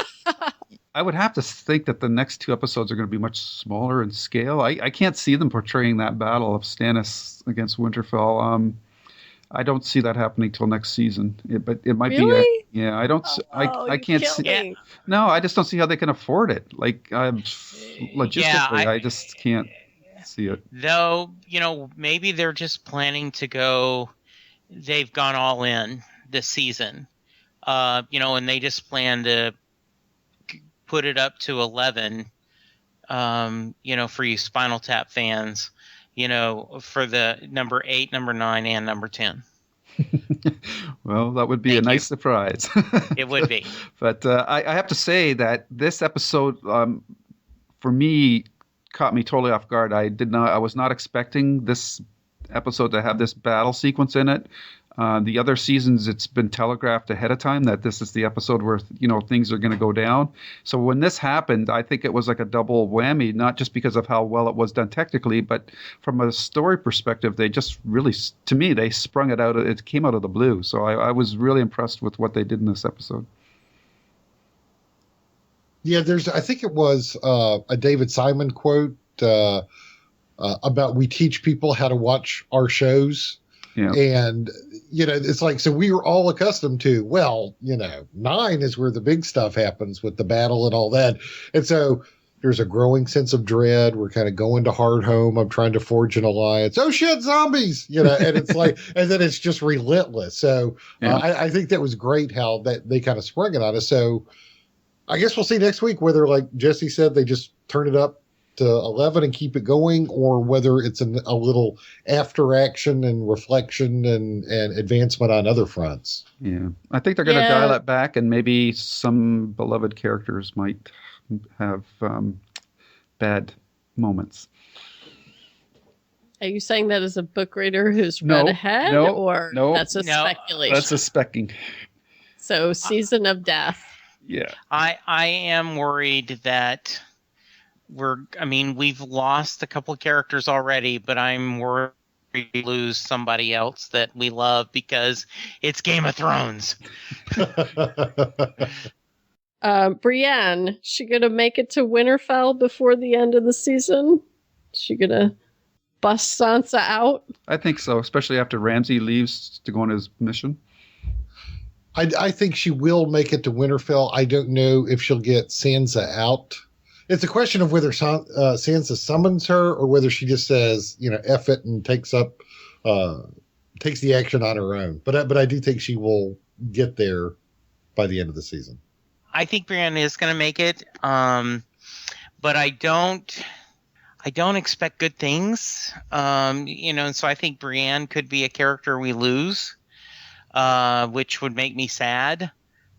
I would have to think that the next 2 episodes are going to be much smaller in scale. I can't see them portraying that battle of Stannis against Winterfell. I don't see that happening till next season. But it might Really? be. Yeah, I don't. I can't see. Me. No, I just don't see how they can afford it. Like, logistically, I just can't see it. Though, maybe they're just planning to go. They've gone all in this season, and they just plan to put it up to 11. For you Spinal Tap fans, for the number 8, number 9, and number 10. Well, that would be a nice surprise. It would be. But I have to say that this episode, for me, caught me totally off guard. I was not expecting this episode to have this battle sequence in it. The other seasons, it's been telegraphed ahead of time that this is the episode where things are going to go down. So when this happened, I think it was like a double whammy, not just because of how well it was done technically, but from a story perspective, they just really, to me, they sprung it out. It came out of the blue. So I was really impressed with what they did in this episode. Yeah, I think it was a David Simon quote about we teach people how to watch our shows. Yeah. And, it's like, so we were all accustomed to, 9 is where the big stuff happens with the battle and all that. And so there's a growing sense of dread. We're kind of going to Hardhome. I'm trying to forge an alliance. Oh, shit, zombies, and it's like, and then it's just relentless. So I think that was great how that they kind of sprung it on us. So I guess we'll see next week whether, like Jesse said, they just turn it up to 11 and keep it going, or whether it's a little after action and reflection and advancement on other fronts. Yeah, I think they're going to dial it back, and maybe some beloved characters might have bad moments. Are you saying that as a book reader who's read ahead, or that's a speculation? That's a specking. So, season of death. Yeah, I am worried that we've lost a couple of characters already, but I'm worried we lose somebody else that we love because it's Game of Thrones. Brienne, she gonna make it to Winterfell before the end of the season? She gonna bust Sansa out? I think so, especially after Ramsay leaves to go on his mission. I think she will make it to Winterfell. I don't know if she'll get Sansa out. It's a question of whether Sansa summons her or whether she just says, F it and takes the action on her own. But I do think she will get there by the end of the season. I think Brienne is going to make it, but I don't expect good things, and so I think Brienne could be a character we lose, which would make me sad.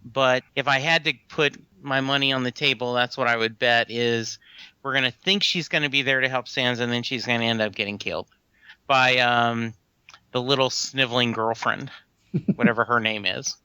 But if I had to put my money on the table, that's what I would bet is we're going to think she's going to be there to help Sansa, and then she's going to end up getting killed by the little sniveling girlfriend, whatever her name is.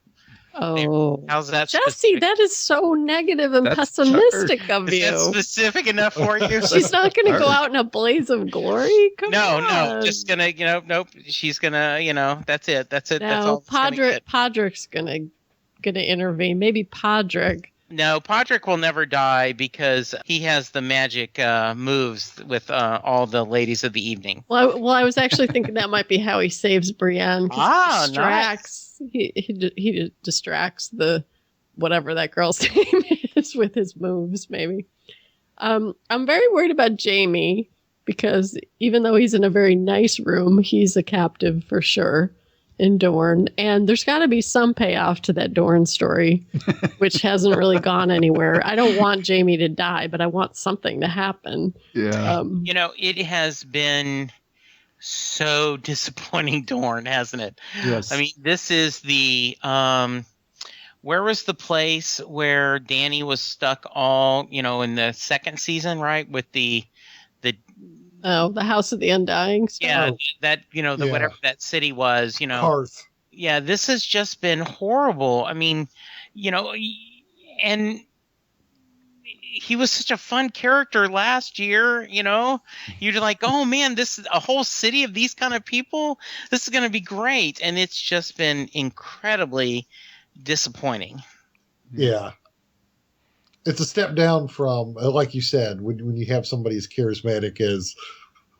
Oh, how's that? Jesse, specific? that is so negative and pessimistic of you. Is that specific enough for you? She's not going to go out in a blaze of glory. Come on. No, just gonna, nope. She's gonna, that's it. That's it. No, that's all. Podrick's gonna intervene. Maybe Podrick. No, Podrick will never die because he has the magic moves with all the ladies of the evening. Well, I was actually thinking that might be how he saves Brienne. He distracts. Nice. He distracts the whatever that girl's name is with his moves. Maybe. I'm very worried about Jaime because even though he's in a very nice room, he's a captive for sure in Dorne, and there's got to be some payoff to that Dorne story, which hasn't really gone anywhere. I don't want Jaime to die, but I want something to happen. Yeah. It has been so disappointing, Dorne, hasn't it? Yes. I mean, this is the where was the place where Dany was stuck all, in the second season, right? With the House of the Undying stuff. Yeah, that, whatever that city was, Hearth. Yeah, this has just been horrible. I mean, and he was such a fun character last year. You're like, oh man, this is a whole city of these kind of people. This is going to be great, and it's just been incredibly disappointing. Yeah. It's a step down from, like you said, when you have somebody as charismatic as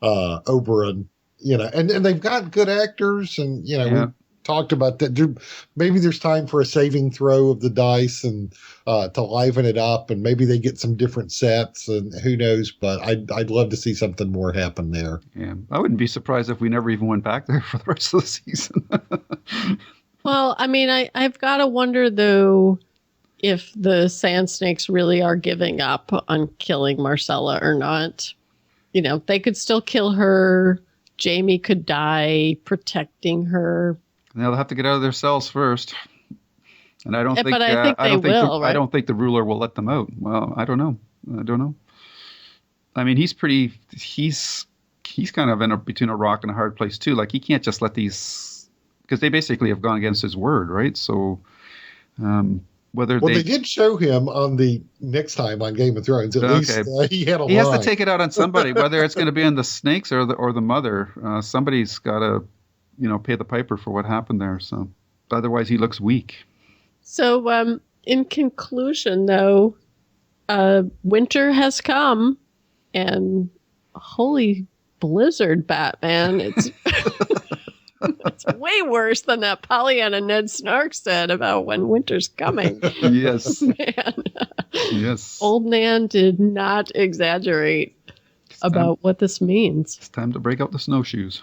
Oberyn, and they've got good actors, and we talked about that. Maybe there's time for a saving throw of the dice and to liven it up, and maybe they get some different sets, and who knows? But I'd love to see something more happen there. Yeah, I wouldn't be surprised if we never even went back there for the rest of the season. Well, I mean, I've got to wonder though, if the Sand Snakes really are giving up on killing Marcella or not. They could still kill her. Jamie could die protecting her. They'll have to get out of their cells first. And I don't think. But I think they will. Right? I don't think the ruler will let them out. Well, I don't know. I mean, he's kind of between a rock and a hard place too. Like he can't just let these, because they basically have gone against his word, right? So. They did show him on the next time on Game of Thrones. At least he had a line. He has to take it out on somebody, whether it's going to be on the snakes or the mother. Somebody's got to, pay the piper for what happened there. So otherwise, he looks weak. So, in conclusion, though, winter has come, and holy blizzard, Batman! It's it's way worse than that Pollyanna Ned Snark said about when winter's coming. Yes. Man. Yes. Old Nan did not exaggerate about what this means. It's time to break out the snowshoes.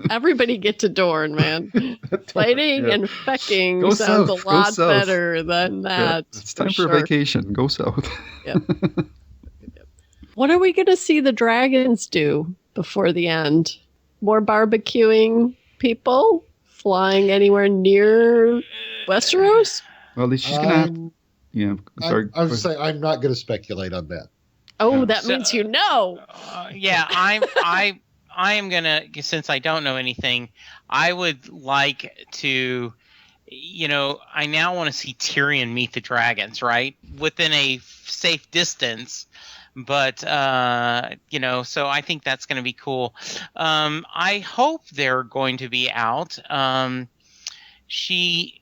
Everybody get to Dorne, man. Fighting and fecking sounds a lot better than that. Yeah. It's time for a vacation. Go south. Yep. What are we going to see the dragons do before the end? More barbecuing people flying anywhere near Westeros? Well, she's going to sorry. I would say I'm not going to speculate on that. Oh, that means Yeah, I am going to, since I don't know anything, I would like to, I now want to see Tyrion meet the dragons, right? Within a safe distance. But, so I think that's going to be cool. I hope they're going to be out. She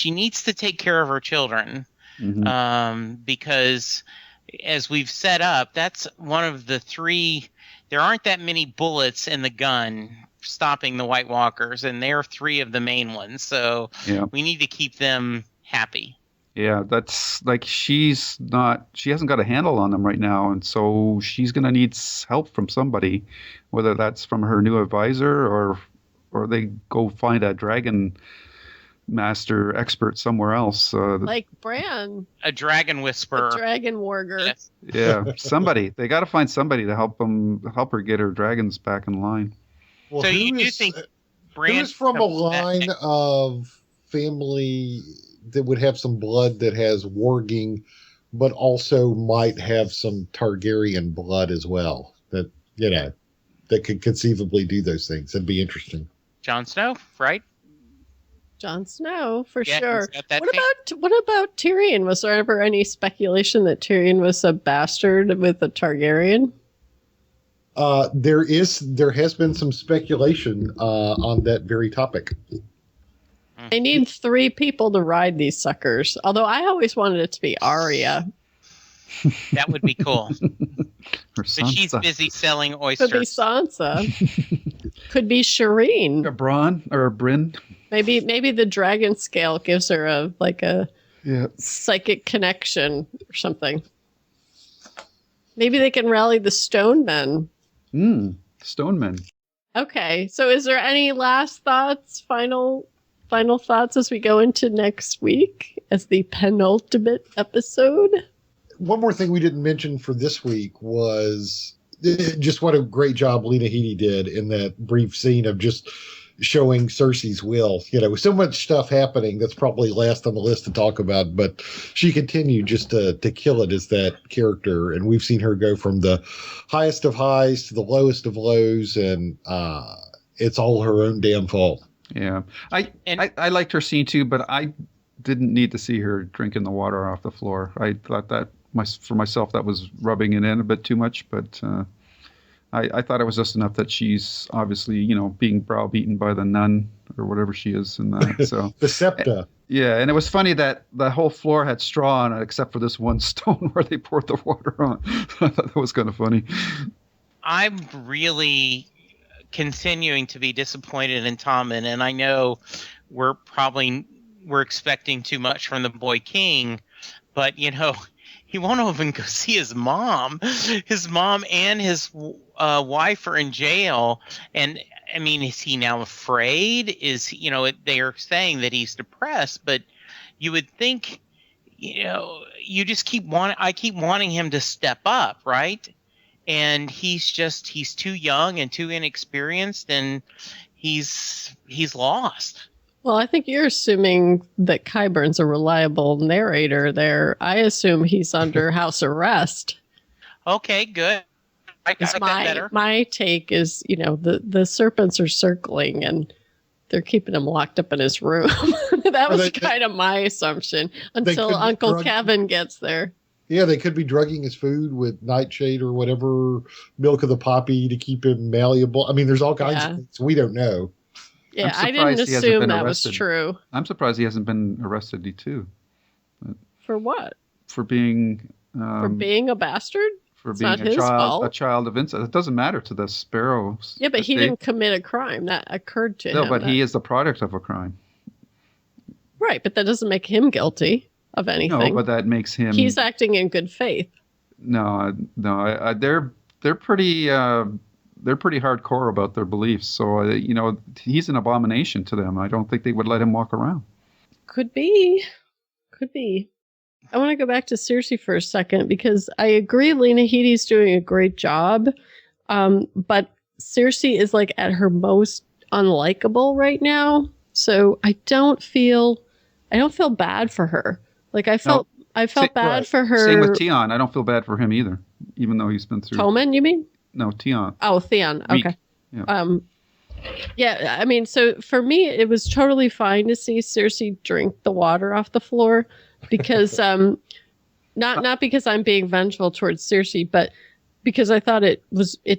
needs to take care of her children. Mm-hmm. Because as we've set up, that's one of the three, there aren't that many bullets in the gun stopping the White Walkers, and they're three of the main ones. So we need to keep them happy. Yeah, that's like she hasn't got a handle on them right now. And so she's going to need help from somebody, whether that's from her new advisor or they go find a dragon master expert somewhere else. Like Bran. A dragon whisperer. A dragon warger. Yes. Yeah, somebody. They got to find somebody to help her get her dragons back in line. Well, so you do think Bran is from a line of family that would have some blood that has warging, but also might have some Targaryen blood as well. That that could conceivably do those things. That'd be interesting. Jon Snow, right? Jon Snow, for Yeah, sure. he's got that What about Tyrion? Was there ever any speculation that Tyrion was a bastard with a Targaryen? There has been some speculation on that very topic. I need 3 people to ride these suckers. Although I always wanted it to be Arya. That would be cool. But she's busy selling oysters. Could be Sansa. Could be Shireen. Or Bronn or Bryn. Maybe the dragon scale gives her a psychic connection or something. Maybe they can rally the Stone Men. Stone Men. Okay, so is there any last thoughts, final thoughts as we go into next week as the penultimate episode? One more thing we didn't mention for this week was just what a great job Lena Headey did in that brief scene of just showing Cersei's will. With so much stuff happening, that's probably last on the list to talk about, but she continued just to kill it as that character. And we've seen her go from the highest of highs to the lowest of lows, and it's all her own damn fault. Yeah. I liked her scene too, but I didn't need to see her drinking the water off the floor. I thought that for myself that was rubbing it in a bit too much, but I thought it was just enough that she's obviously, being browbeaten by the nun or whatever she is in that. So The septa. yeah, and it was funny that the whole floor had straw on it except for this one stone where they poured the water on. I thought that was kind of funny. I'm really continuing to be disappointed in Tommen, and I know we're expecting too much from the boy king, but he won't even go see his mom. His mom and his wife are in jail, and I mean, is he now afraid? They are saying that he's depressed, but you would think, you just I keep wanting him to step up, right? And he's too young and too inexperienced, and he's lost. Well, I think you're assuming that Qyburn's a reliable narrator there. I assume he's under house arrest. Okay, good. I like that better. My take is, the serpents are circling and they're keeping him locked up in his room. That was kind of my assumption until Uncle Kevin gets there. Yeah, they could be drugging his food with nightshade or whatever, milk of the poppy to keep him malleable. I mean, there's all kinds of things we don't know. Yeah, I didn't assume that was true. I'm surprised he hasn't been arrested too. For what? For being for being a bastard? For being a child of incest. It doesn't matter to the sparrows. Yeah, but he didn't commit a crime. That occurred to him. No, but he is the product of a crime. Right, but that doesn't make him guilty of anything. No, but that makes him... He's acting in good faith. No, they're pretty hardcore about their beliefs. So, he's an abomination to them. I don't think they would let him walk around. Could be. I want to go back to Cersei for a second because I agree Lena Headey's doing a great job. But Cersei is like at her most unlikable right now. So I don't feel bad for her. Like I felt bad for her. Same with Theon. I don't feel bad for him either, even though he's been through. Tommen, you mean? No, Theon. Oh, Theon. Okay. Yeah. Yeah, I mean, so for me, it was totally fine to see Cersei drink the water off the floor because, not because I'm being vengeful towards Cersei, but because I thought it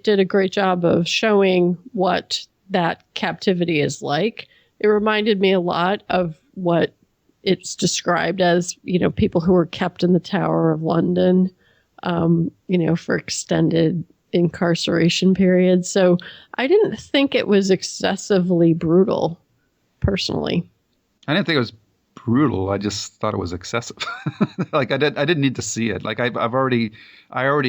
did a great job of showing what that captivity is like. It reminded me a lot of what it's described as, people who were kept in the Tower of London, for extended incarceration period. So I didn't think it was excessively brutal, personally. I didn't think it was brutal. I just thought it was excessive. Like I didn't need to see it. Like I already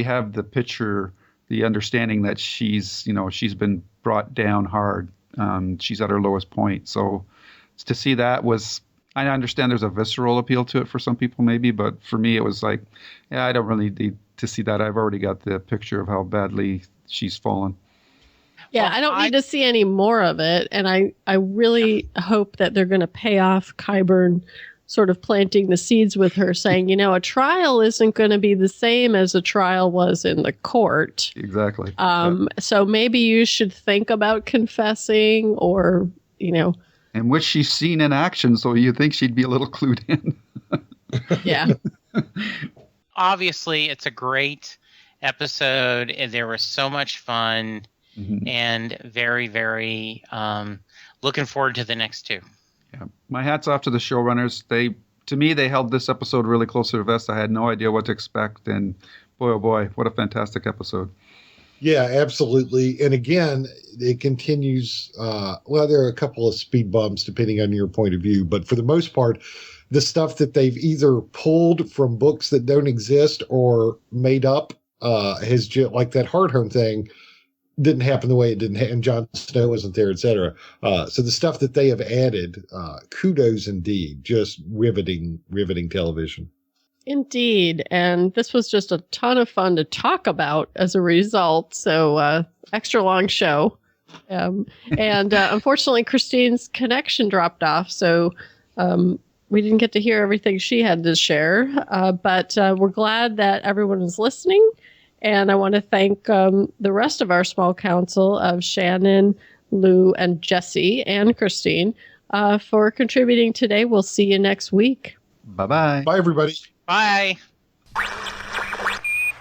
have the picture, the understanding that she's been brought down hard. She's at her lowest point. So to see that was, I understand there's a visceral appeal to it for some people maybe, but for me it was like, yeah, I don't really need to see that. I've already got the picture of how badly she's fallen. Yeah, I don't need to see any more of it. And I really hope that they're going to pay off Qyburn sort of planting the seeds with her, saying, a trial isn't going to be the same as a trial was in the court. Exactly. So maybe you should think about confessing or, And which she's seen in action, so you think she'd be a little clued in. Yeah. Obviously, it's a great episode, and there was so much fun, and very, very looking forward to the next two. Yeah, my hat's off to the showrunners. To me, they held this episode really close to the vest. I had no idea what to expect, and boy, oh boy, what a fantastic episode. Yeah, absolutely. And again, it continues. There are a couple of speed bumps depending on your point of view, but for the most part, the stuff that they've either pulled from books that don't exist or made up has just, like that Hardhome thing didn't happen the way it didn't and Jon Snow wasn't there, etc. So the stuff that they have added, kudos indeed. Just riveting television. Indeed. And this was just a ton of fun to talk about as a result. So extra long show. And unfortunately, Christine's connection dropped off. So we didn't get to hear everything she had to share. But we're glad that everyone is listening. And I want to thank the rest of our small council of Shannon, Lou, and Jesse, and Christine for contributing today. We'll see you next week. Bye-bye. Bye, everybody. Bye.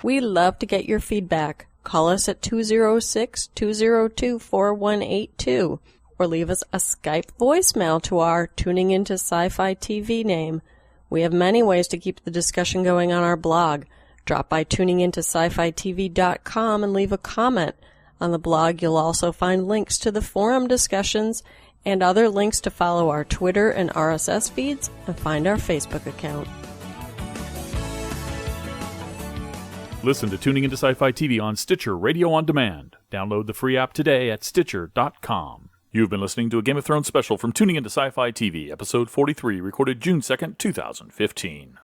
We love to get your feedback. Call us at 206-202-4182 or leave us a Skype voicemail to our Tuning Into Sci-Fi TV name. We have many ways to keep the discussion going on our blog. Drop by tuningintoscifitv.com and leave a comment. On the blog, you'll also find links to the forum discussions and other links to follow our Twitter and RSS feeds and find our Facebook account. Listen to Tuning Into Sci-Fi TV on Stitcher Radio on Demand. Download the free app today at Stitcher.com. You've been listening to a Game of Thrones special from Tuning Into Sci-Fi TV, Episode 43, recorded June 2nd, 2015.